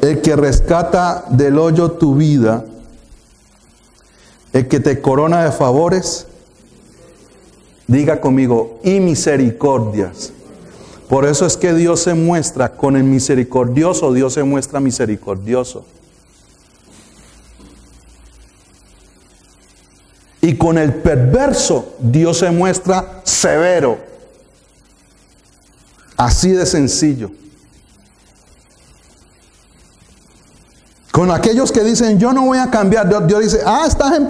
El que rescata del hoyo tu vida, el que te corona de favores. Diga conmigo, y misericordias. Por eso es que Dios se muestra con el misericordioso, Dios se muestra misericordioso. Y con el perverso, Dios se muestra severo. Así de sencillo. Con aquellos que dicen, yo no voy a cambiar, Dios dice,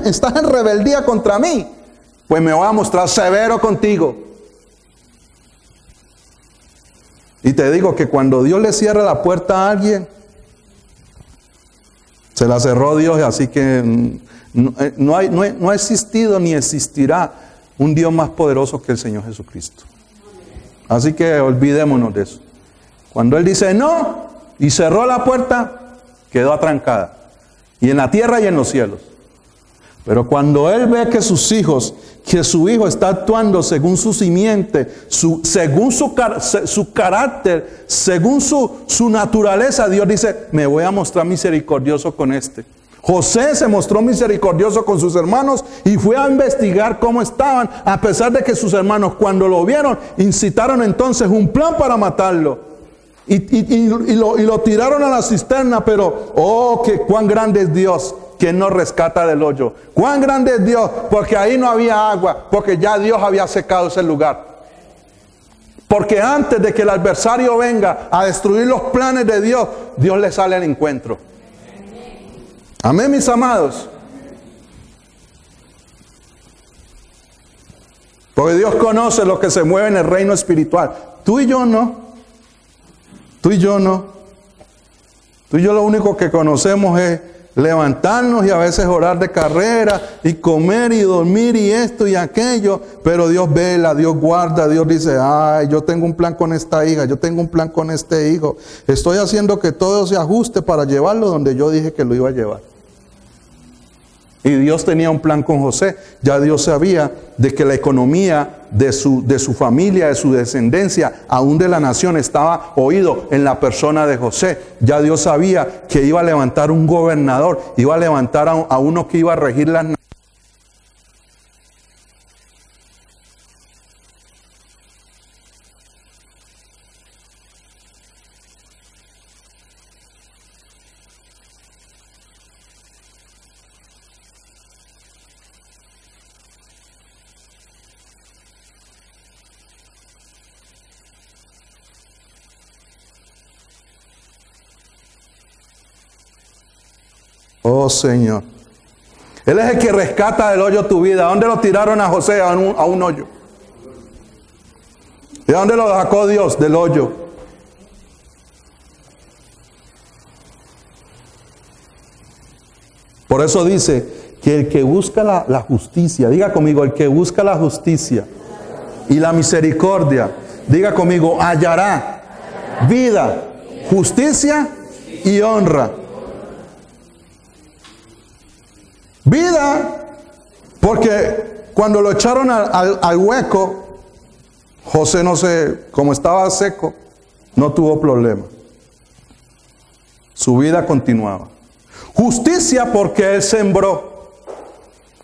estás en rebeldía contra mí, pues me voy a mostrar severo contigo. Y te digo que cuando Dios le cierra la puerta a alguien, se la cerró Dios, así que no ha existido ni existirá un Dios más poderoso que el Señor Jesucristo. Así que olvidémonos de eso. Cuando Él dice no y cerró la puerta, quedó atrancada. Y en la tierra y en los cielos. Pero cuando Él ve que sus hijos, que su hijo está actuando según su simiente, según su carácter, según su naturaleza, Dios dice, me voy a mostrar misericordioso con este. José se mostró misericordioso con sus hermanos y fue a investigar cómo estaban, a pesar de que sus hermanos, cuando lo vieron, incitaron entonces un plan para matarlo. Y lo tiraron a la cisterna, pero cuán grande es Dios, quien nos rescata del hoyo. Cuán grande es Dios, porque ahí no había agua, porque ya Dios había secado ese lugar. Porque antes de que el adversario venga a destruir los planes de Dios, Dios le sale al encuentro. Amén, mis amados. Porque Dios conoce lo que se mueve en el reino espiritual. Tú y yo no. Tú y yo no. Tú y yo lo único que conocemos es levantarnos y a veces orar de carrera y comer y dormir y esto y aquello. Pero Dios vela, Dios guarda, Dios dice, ay, yo tengo un plan con esta hija, yo tengo un plan con este hijo. Estoy haciendo que todo se ajuste para llevarlo donde yo dije que lo iba a llevar. Y Dios tenía un plan con José. Ya Dios sabía de que la economía de su familia, de su descendencia, aún de la nación, estaba oído en la persona de José. Ya Dios sabía que iba a levantar un gobernador, iba a levantar a uno que iba a regir las naciones. Oh Señor. Él es el que rescata del hoyo tu vida. ¿A dónde lo tiraron a José? A un hoyo. ¿Y a dónde lo sacó Dios? Del hoyo. Por eso dice que el que busca la justicia, diga conmigo, el que busca la justicia y la misericordia, diga conmigo, hallará vida, justicia y honra. Vida, porque cuando lo echaron al hueco, José como estaba seco, no tuvo problema. Su vida continuaba. Justicia, porque él sembró.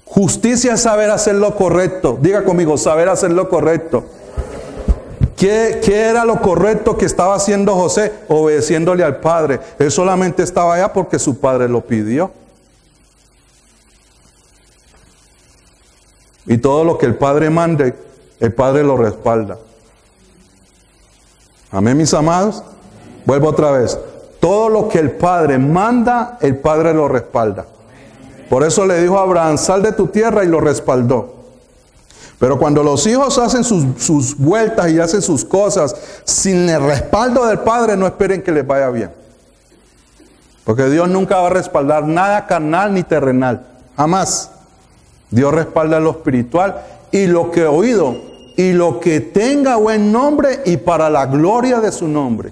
Justicia es saber hacer lo correcto. Diga conmigo, saber hacer lo correcto. ¿Qué era lo correcto que estaba haciendo José? Obedeciéndole al padre. Él solamente estaba allá porque su padre lo pidió. Y todo lo que el Padre mande, el Padre lo respalda. Amén, mis amados. Vuelvo otra vez. Todo lo que el Padre manda, el Padre lo respalda. Por eso le dijo a Abraham, sal de tu tierra, y lo respaldó. Pero cuando los hijos hacen sus vueltas y hacen sus cosas sin el respaldo del Padre, no esperen que les vaya bien. Porque Dios nunca va a respaldar nada carnal ni terrenal. Jamás. Dios respalda lo espiritual y lo que he oído y lo que tenga buen nombre y para la gloria de su nombre.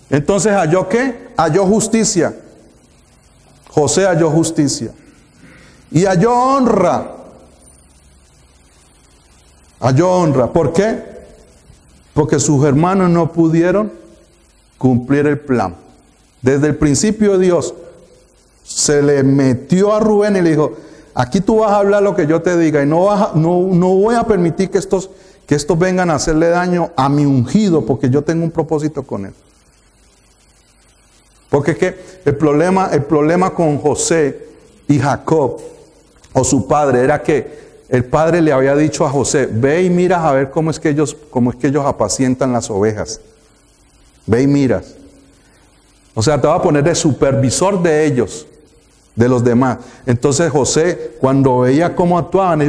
Entonces, ¿halló qué? Halló justicia. José halló justicia. Y halló honra. Halló honra. ¿Por qué? Porque sus hermanos no pudieron cumplir el plan. Desde el principio Dios se le metió a Rubén y le dijo, aquí tú vas a hablar lo que yo te diga y no voy a permitir que estos vengan a hacerle daño a mi ungido, porque yo tengo un propósito con él. Porque es que el problema con José y Jacob, o su padre, era que el padre le había dicho a José, ve y miras a ver cómo es que ellos apacientan las ovejas. Ve y miras. O sea, te va a poner de supervisor de ellos, de los demás. Entonces José, cuando veía cómo actuaban,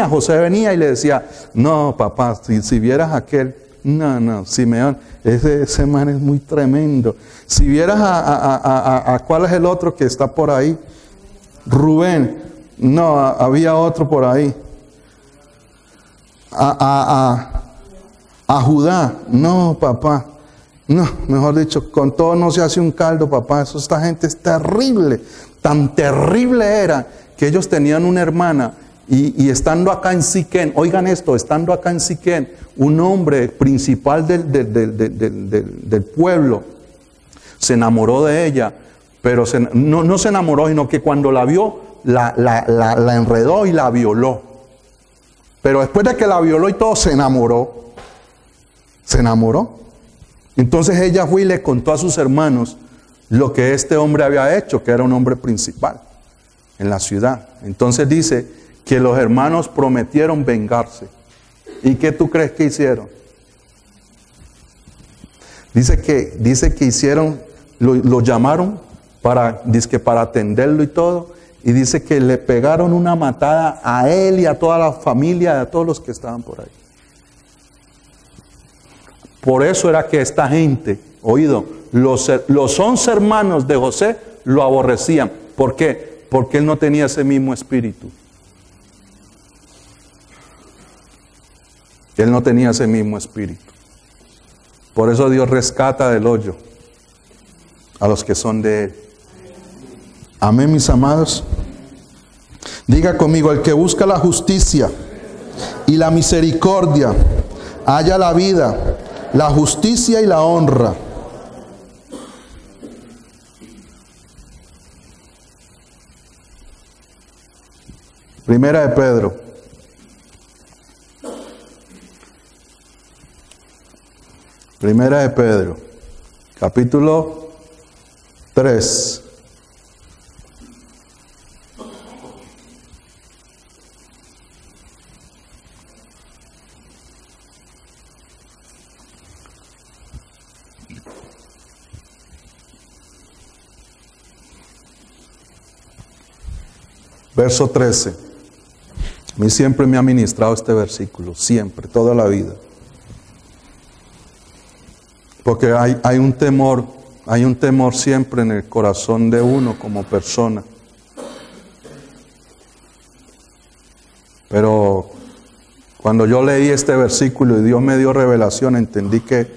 José venía y le decía, no, papá, si vieras aquel, no, Simeón, ese man es muy tremendo. Si vieras a ¿cuál es el otro que está por ahí? Rubén, no, había otro por ahí. A Judá, no, papá. No, mejor dicho, con todo no se hace un caldo, papá. Esta gente es terrible. Tan terrible era que ellos tenían una hermana y estando acá en Siquén, oigan esto, estando acá en Siquén, un hombre principal del pueblo se enamoró de ella, pero no se enamoró, sino que cuando la vio, la enredó y la violó. Pero después de que la violó y todo, se enamoró. Se enamoró. Entonces ella fue y le contó a sus hermanos lo que este hombre había hecho, que era un hombre principal en la ciudad. Entonces dice que los hermanos prometieron vengarse. ¿Y qué tú crees que hicieron? Dice que hicieron, lo llamaron para atenderlo y todo, y dice que le pegaron una matada a él y a toda la familia, a todos los que estaban por ahí. Por eso era que esta gente, oído, los 11 hermanos de José lo aborrecían. ¿Por qué? Porque él no tenía ese mismo espíritu. Él no tenía ese mismo espíritu. Por eso Dios rescata del hoyo a los que son de Él. Amén, mis amados. Diga conmigo, el que busca la justicia y la misericordia, halla la vida, la justicia y la honra. Primera de Pedro. Primera de Pedro, capítulo 3. Verso 13. A mí siempre me ha ministrado este versículo, siempre, toda la vida. Porque hay un temor siempre en el corazón de uno como persona. Pero cuando yo leí este versículo y Dios me dio revelación, entendí que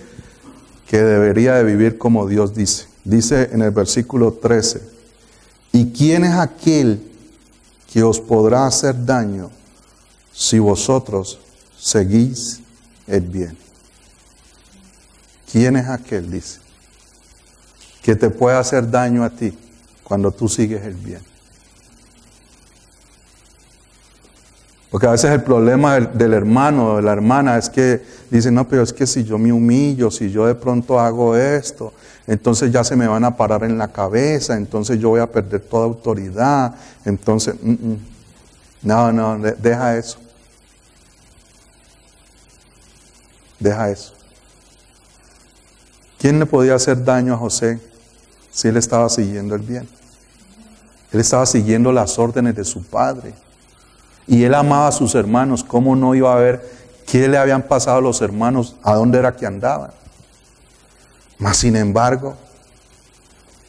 debería de vivir como Dios dice. Dice en el versículo 13, ¿y quién es aquel que os podrá hacer daño si vosotros seguís el bien? ¿Quién es aquel, dice, que te puede hacer daño a ti cuando tú sigues el bien? Porque a veces el problema del hermano o de la hermana es que dicen, no, pero es que si yo me humillo, si yo de pronto hago esto, entonces ya se me van a parar en la cabeza, entonces yo voy a perder toda autoridad, entonces, no, deja eso. Deja eso. ¿Quién le podía hacer daño a José si él estaba siguiendo el bien? Él estaba siguiendo las órdenes de su padre. Y él amaba a sus hermanos. ¿Cómo no iba a ver qué le habían pasado a los hermanos? ¿A dónde era que andaban? Mas sin embargo,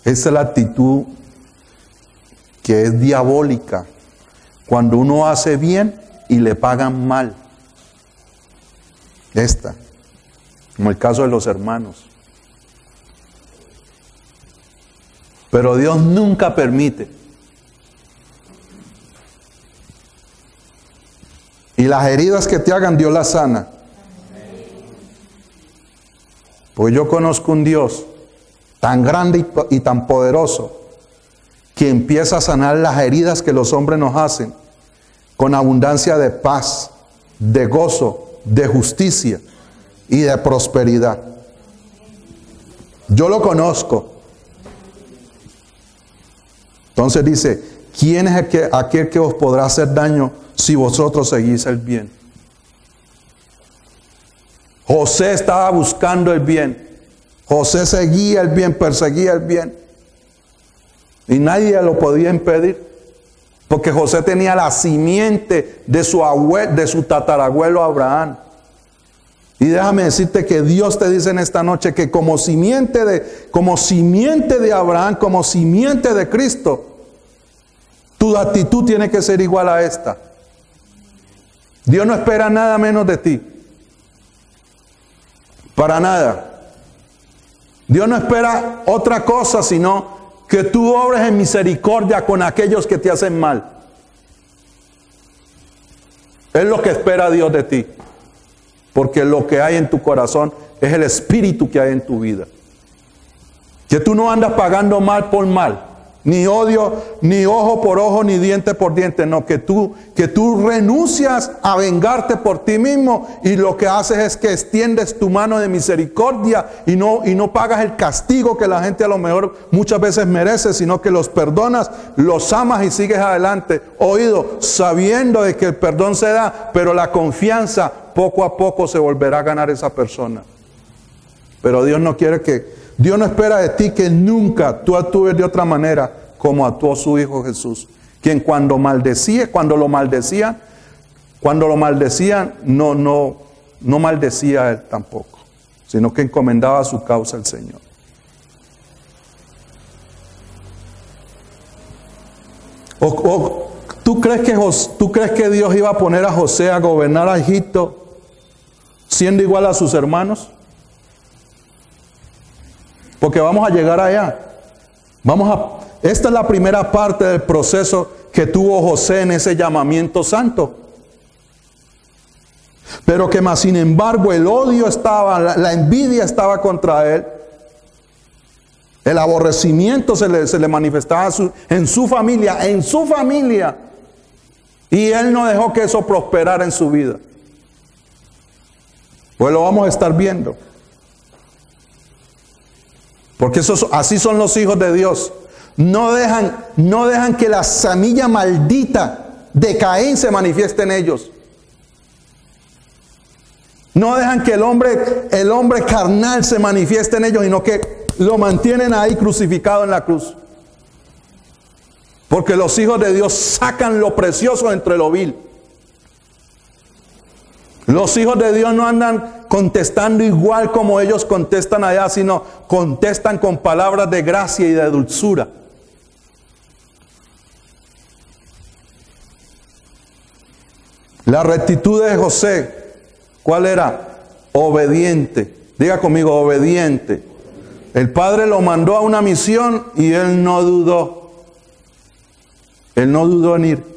esa es la actitud que es diabólica. Cuando uno hace bien y le pagan mal. Como el caso de los hermanos. Pero Dios nunca permite. Y las heridas que te hagan, Dios las sana. Pues yo conozco un Dios tan grande y tan poderoso que empieza a sanar las heridas que los hombres nos hacen con abundancia de paz, de gozo, de justicia y de prosperidad. Yo lo conozco. Entonces dice, ¿quién es aquel que os podrá hacer daño si vosotros seguís el bien. José estaba buscando el bien. José seguía el bien, perseguía el bien. Y nadie lo podía impedir. Porque José tenía la simiente de su tatarabuelo Abraham. Y déjame decirte que Dios te dice en esta noche que como simiente de Abraham, como simiente de Cristo, tu actitud tiene que ser igual a esta. Dios no espera nada menos de ti. Para nada. Dios no espera otra cosa sino que tú obres en misericordia con aquellos que te hacen mal. Es lo que espera Dios de ti. Porque lo que hay en tu corazón es el espíritu que hay en tu vida. Que tú no andas pagando mal por mal. Ni odio, ni ojo por ojo, ni diente por diente. No, que tú renuncias a vengarte por ti mismo y lo que haces es que extiendes tu mano de misericordia y no pagas el castigo que la gente a lo mejor muchas veces merece, sino que los perdonas, los amas y sigues adelante. Oído, sabiendo de que el perdón se da, pero la confianza poco a poco se volverá a ganar esa persona. Pero Dios no espera de ti que nunca tú actúes de otra manera como actuó su Hijo Jesús, quien cuando lo maldecían, no maldecía a él tampoco, sino que encomendaba su causa al Señor. ¿Tú crees que Dios iba a poner a José a gobernar a Egipto siendo igual a sus hermanos? Porque vamos a llegar allá. Esta es la primera parte del proceso que tuvo José en ese llamamiento santo. Pero que más sin embargo el odio estaba, la envidia estaba contra él. El aborrecimiento se le manifestaba en su familia. Y él no dejó que eso prosperara en su vida. Pues lo vamos a estar viendo. Porque así son los hijos de Dios. No dejan que la semilla maldita de Caín se manifieste en ellos. No dejan que el hombre carnal se manifieste en ellos, sino que lo mantienen ahí crucificado en la cruz. Porque los hijos de Dios sacan lo precioso entre lo vil. Los hijos de Dios no andan contestando igual como ellos contestan allá, sino contestan con palabras de gracia y de dulzura. La rectitud de José, ¿cuál era? Obediente. Diga conmigo, obediente. El padre lo mandó a una misión y él no dudó. Él no dudó en ir.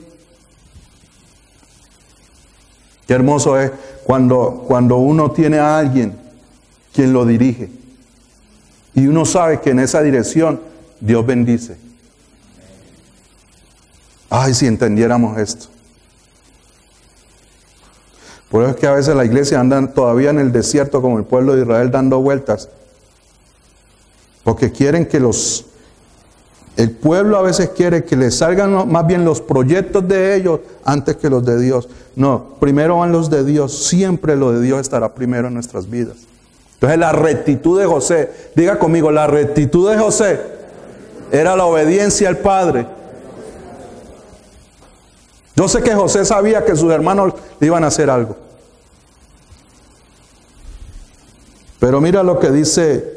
Qué hermoso es cuando uno tiene a alguien quien lo dirige. Y uno sabe que en esa dirección Dios bendice. Ay, si entendiéramos esto. Por eso es que a veces la iglesia anda todavía en el desierto como el pueblo de Israel dando vueltas. Porque quieren que el pueblo a veces quiere que les salgan más bien los proyectos de ellos antes que los de Dios. No, primero van los de Dios. Siempre lo de Dios estará primero en nuestras vidas. Entonces la rectitud de José, diga conmigo, la rectitud de José era la obediencia al Padre. Yo sé que José sabía que sus hermanos le iban a hacer algo. Pero mira lo que dice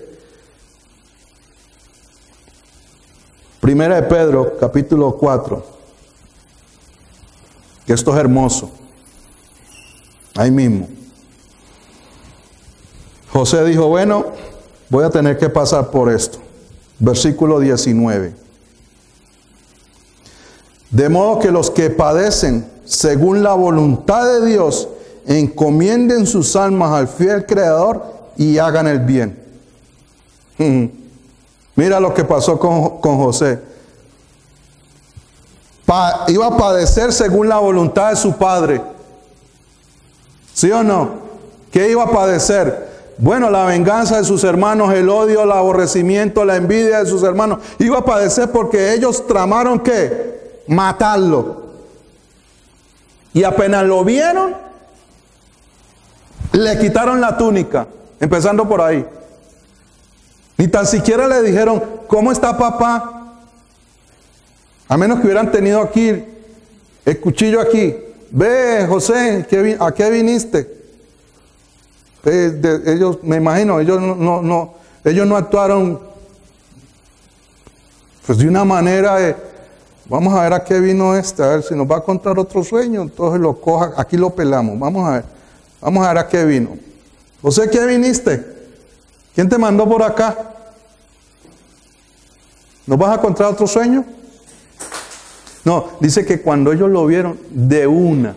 Primera de Pedro, capítulo 4. Que esto es hermoso. Ahí mismo. José dijo, bueno, voy a tener que pasar por esto. Versículo 19. De modo que los que padecen según la voluntad de Dios, encomienden sus almas al fiel Creador y hagan el bien. Mira lo que pasó con José. Iba a padecer según la voluntad de su padre. ¿Sí o no? ¿Qué iba a padecer? Bueno, la venganza de sus hermanos, el odio, el aborrecimiento, la envidia de sus hermanos. Iba a padecer porque ellos tramaron ¿qué? Matarlo. Y apenas lo vieron, le quitaron la túnica, empezando por ahí. Ni tan siquiera le dijeron, ¿cómo está papá? A menos que hubieran tenido aquí el cuchillo aquí. Ve, José, ¿a qué viniste? Ellos, me imagino, ellos no actuaron pues de una manera de, vamos a ver a qué vino a ver si nos va a contar otro sueño, entonces lo coja, aquí lo pelamos, vamos a ver a qué vino. José, ¿qué viniste? ¿Quién te mandó por acá? ¿Nos vas a contar otro sueño? No, dice que cuando ellos lo vieron, de una,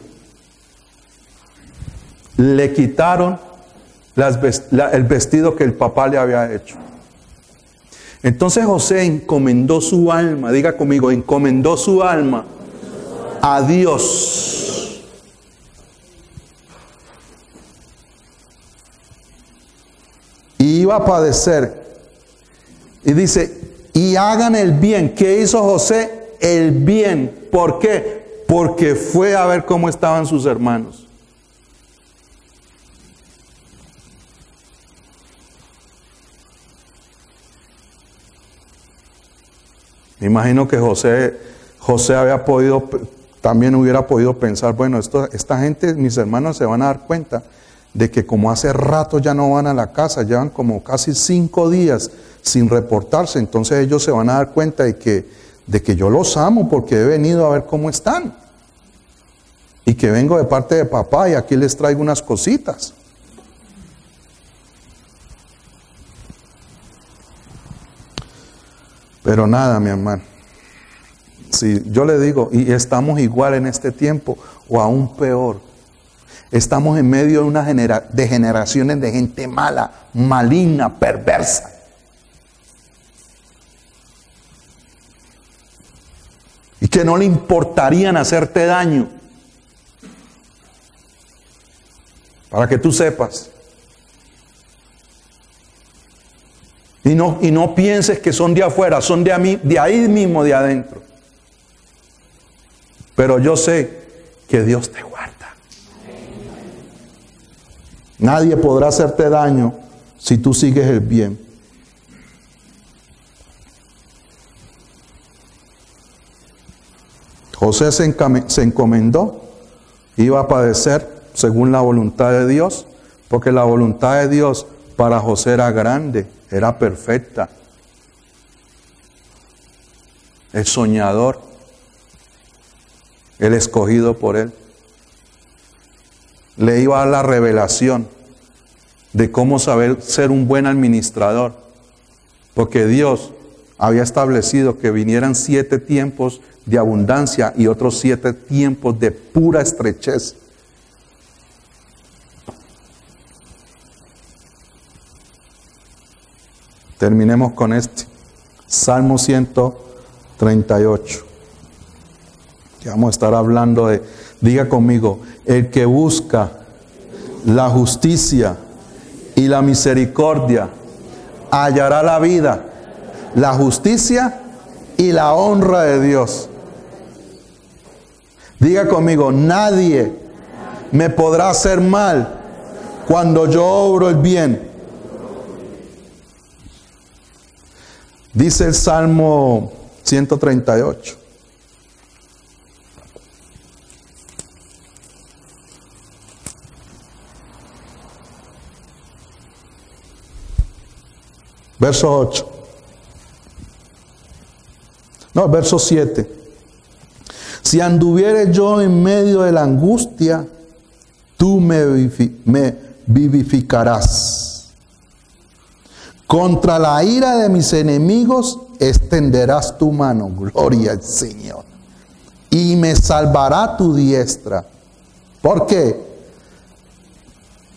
le quitaron el vestido que el papá le había hecho. Entonces José encomendó su alma, diga conmigo, encomendó su alma a Dios. Y iba a padecer. Y dice, y hagan el bien. ¿Qué hizo José? El bien. ¿Por qué? Porque fue a ver cómo estaban sus hermanos. Me imagino que José también hubiera podido pensar, bueno, esta gente, mis hermanos se van a dar cuenta de que como hace rato ya no van a la casa, llevan como casi 5 días sin reportarse, entonces ellos se van a dar cuenta de que yo los amo porque he venido a ver cómo están. Y que vengo de parte de papá y aquí les traigo unas cositas. Pero nada, mi hermano. Si yo le digo, y estamos igual en este tiempo, o aún peor. Estamos en medio de generaciones de gente mala, maligna, perversa. Y que no le importarían hacerte daño. Para que tú sepas. Y no pienses que son de afuera, son de ahí mismo, de adentro. Pero yo sé que Dios te guarda. Nadie podrá hacerte daño si tú sigues el bien. José se encomendó, iba a padecer según la voluntad de Dios, porque la voluntad de Dios para José era grande, era perfecta. El soñador, el escogido por él, le iba a dar la revelación de cómo saber ser un buen administrador, porque Dios había establecido que vinieran 7 tiempos de abundancia y otros 7 tiempos de pura estrechez. Terminemos con este. Salmo 138. Que vamos a estar hablando de, diga conmigo, el que busca la justicia y la misericordia hallará la vida, la justicia y la honra de Dios. Diga conmigo, nadie me podrá hacer mal cuando yo obro el bien. Dice el Salmo 138. Verso 8. No, verso 7. Si anduviere yo en medio de la angustia, tú me vivificarás. Contra la ira de mis enemigos extenderás tu mano, gloria al Señor, y me salvará tu diestra. ¿Por qué?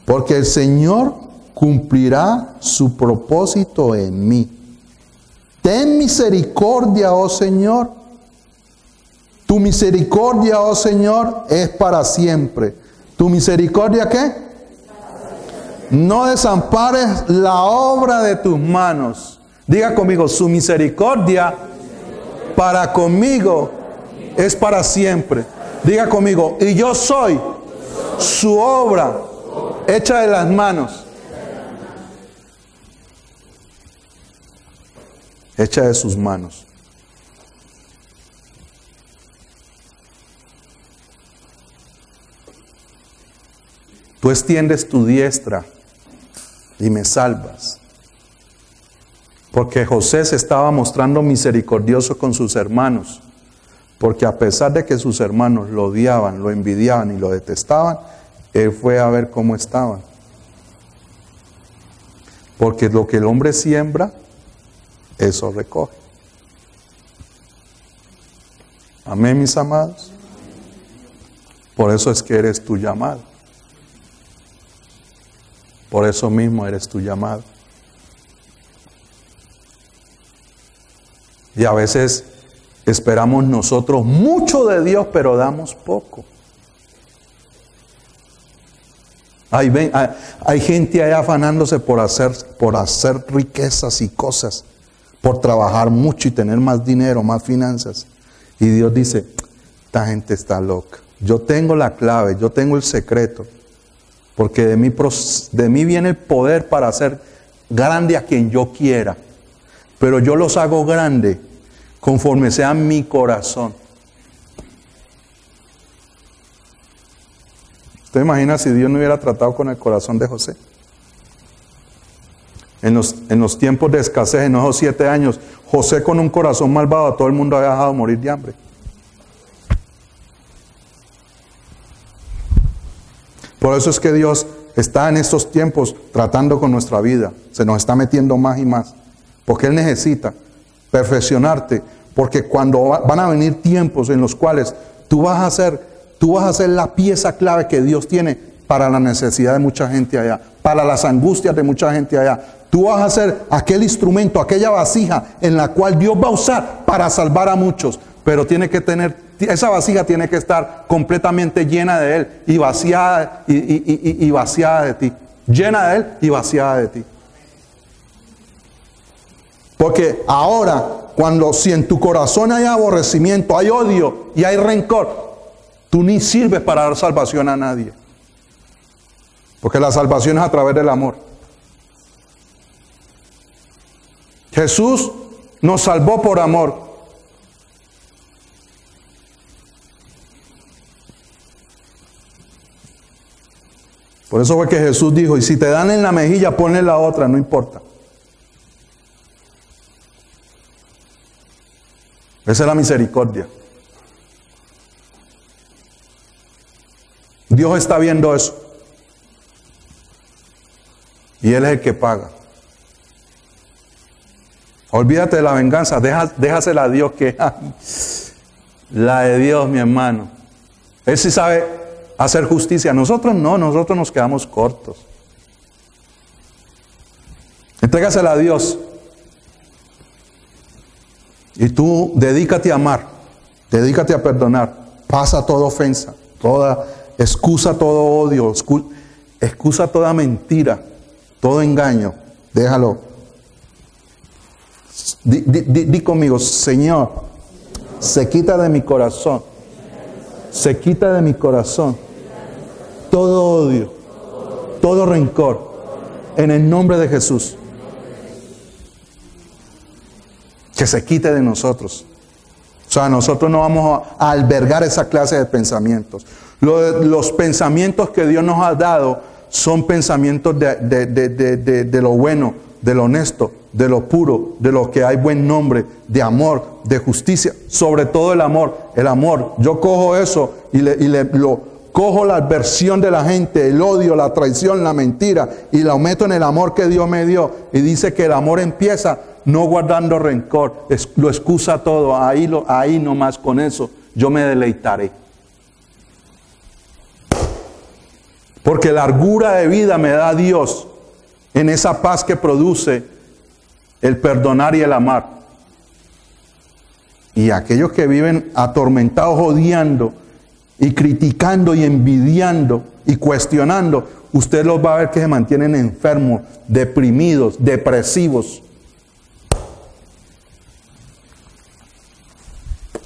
Porque el Señor cumplirá su propósito en mí. Ten misericordia, oh Señor. Tu misericordia, oh Señor, es para siempre. ¿Tu misericordia qué? No desampares la obra de tus manos. Diga conmigo, su misericordia para conmigo es para siempre. Diga conmigo, y yo soy su obra hecha de las manos, hecha de sus manos. Tú extiendes tu diestra y me salvas. Porque José se estaba mostrando misericordioso con sus hermanos. Porque a pesar de que sus hermanos lo odiaban, lo envidiaban y lo detestaban, él fue a ver cómo estaban. Porque lo que el hombre siembra, eso recoge. Amén, mis amados. Por eso es que eres tu llamado. Por eso mismo eres tu llamado. Y a veces esperamos nosotros mucho de Dios, pero damos poco. Hay gente ahí afanándose por hacer riquezas y cosas, por trabajar mucho y tener más dinero, más finanzas. Y Dios dice, esta gente está loca. Yo tengo la clave, yo tengo el secreto. Porque de mí viene el poder para hacer grande a quien yo quiera. Pero yo los hago grande conforme sea mi corazón. ¿Usted imagina si Dios no hubiera tratado con el corazón de José? En los tiempos de escasez, en esos 7 años, José con un corazón malvado, a todo el mundo había dejado morir de hambre. Por eso es que Dios está en estos tiempos tratando con nuestra vida. Se nos está metiendo más y más. Porque Él necesita perfeccionarte. Porque cuando van a venir tiempos en los cuales tú vas a ser la pieza clave que Dios tiene para la necesidad de mucha gente allá. Para las angustias de mucha gente allá. Tú vas a ser aquel instrumento, aquella vasija en la cual Dios va a usar para salvar a muchos. Pero tiene que tener... Esa vasija tiene que estar completamente llena de Él y vaciada y vaciada de ti. Llena de Él y vaciada de ti. Porque ahora, si en tu corazón hay aborrecimiento, hay odio y hay rencor, tú ni sirves para dar salvación a nadie. Porque la salvación es a través del amor. Jesús nos salvó por amor. Por eso fue que Jesús dijo, y si te dan en la mejilla, ponle la otra, no importa. Esa es la misericordia. Dios está viendo eso. Y Él es el que paga. Olvídate de la venganza, déjasela a Dios, que la de Dios, mi hermano. Él sí sabe hacer justicia. Nosotros no, nosotros nos quedamos cortos. Entrégasela a Dios. Y tú dedícate a amar, dedícate a perdonar. Pasa toda ofensa, excusa todo odio, excusa toda mentira, todo engaño. Déjalo. Di conmigo, Señor, se quita de mi corazón. Se quita de mi corazón todo odio, todo rencor, en el nombre de Jesús. Que se quite de nosotros. O sea, nosotros no vamos a albergar esa clase de pensamientos. Los pensamientos que Dios nos ha dado son pensamientos de lo bueno, de lo honesto, de lo puro, de lo que hay buen nombre, de amor, de justicia, sobre todo el amor. El amor, yo cojo eso y cojo la adversión de la gente, el odio, la traición, la mentira, y lo meto en el amor que Dios me dio. Y dice que el amor empieza no guardando rencor, lo excusa todo, ahí nomás con eso yo me deleitaré. Porque largura de vida me da Dios en esa paz que produce el perdonar y el amar. Y aquellos que viven atormentados, odiando y criticando y envidiando y cuestionando, usted los va a ver que se mantienen enfermos, deprimidos, depresivos.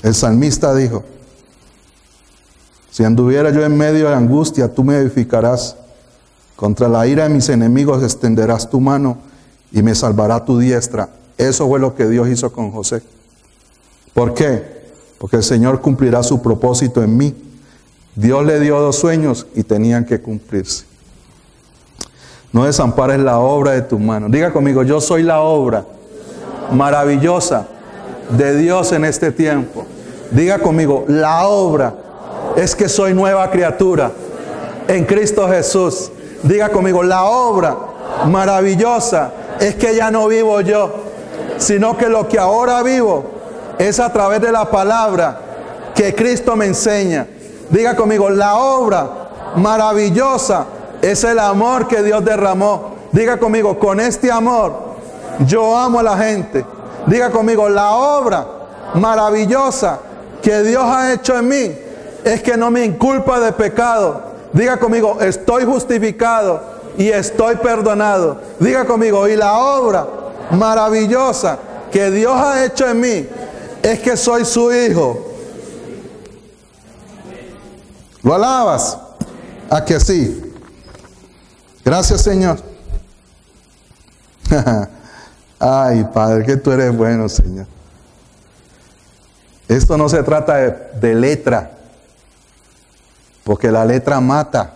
El salmista dijo, Si anduviera yo en medio de angustia, tú me edificarás. Contra la ira de mis enemigos extenderás tu mano y me salvará tu diestra. Eso fue lo que Dios hizo con José. ¿Por qué? Porque el Señor cumplirá su propósito en mí. Dios le dio 2 sueños y tenían que cumplirse. No desampares la obra de tu mano. Diga conmigo, yo soy la obra maravillosa de Dios en este tiempo. Diga conmigo, la obra es que soy nueva criatura en Cristo Jesús. Diga conmigo, la obra maravillosa es que ya no vivo yo, sino que lo que ahora vivo es a través de la palabra que Cristo me enseña. Diga conmigo, la obra maravillosa es el amor que Dios derramó. Diga conmigo, con este amor yo amo a la gente. Diga conmigo, la obra maravillosa que Dios ha hecho en mí es que no me inculpa de pecado. Diga conmigo, estoy justificado y estoy perdonado. Diga conmigo, y la obra maravillosa que Dios ha hecho en mí es que soy su hijo. ¿Lo alabas? ¿A que sí? Gracias, Señor. Ay, Padre, que tú eres bueno, Señor. Esto no se trata de letra, porque la letra mata,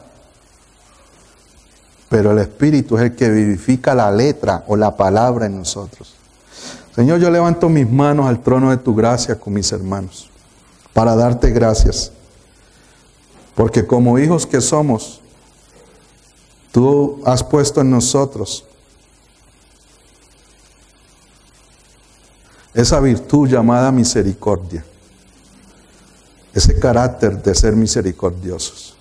pero el Espíritu es el que vivifica la letra o la palabra en nosotros. Señor, yo levanto mis manos al trono de tu gracia con mis hermanos, para darte gracias, porque como hijos que somos, tú has puesto en nosotros esa virtud llamada misericordia, ese carácter de ser misericordiosos.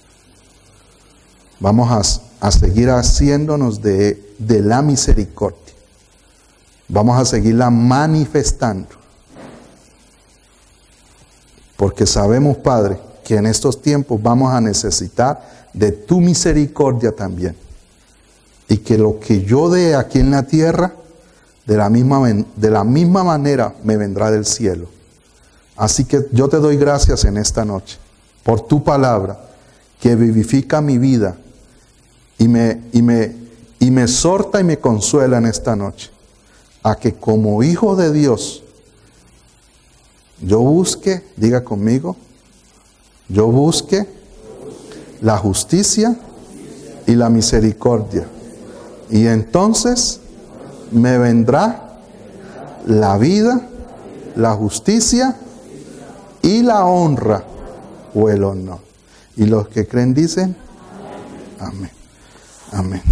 Vamos a seguir haciéndonos de la misericordia. Vamos a seguirla manifestando. Porque sabemos, Padre, que en estos tiempos vamos a necesitar de tu misericordia también. Y que lo que yo dé aquí en la tierra, de la misma manera me vendrá del cielo. Así que yo te doy gracias en esta noche por tu palabra que vivifica mi vida y me exhorta y me consuela en esta noche a que como hijo de Dios yo busque, diga conmigo, yo busque la justicia y la misericordia, y entonces me vendrá la vida, la justicia y la honra o el honor. Y los que creen dicen, amén. Amén.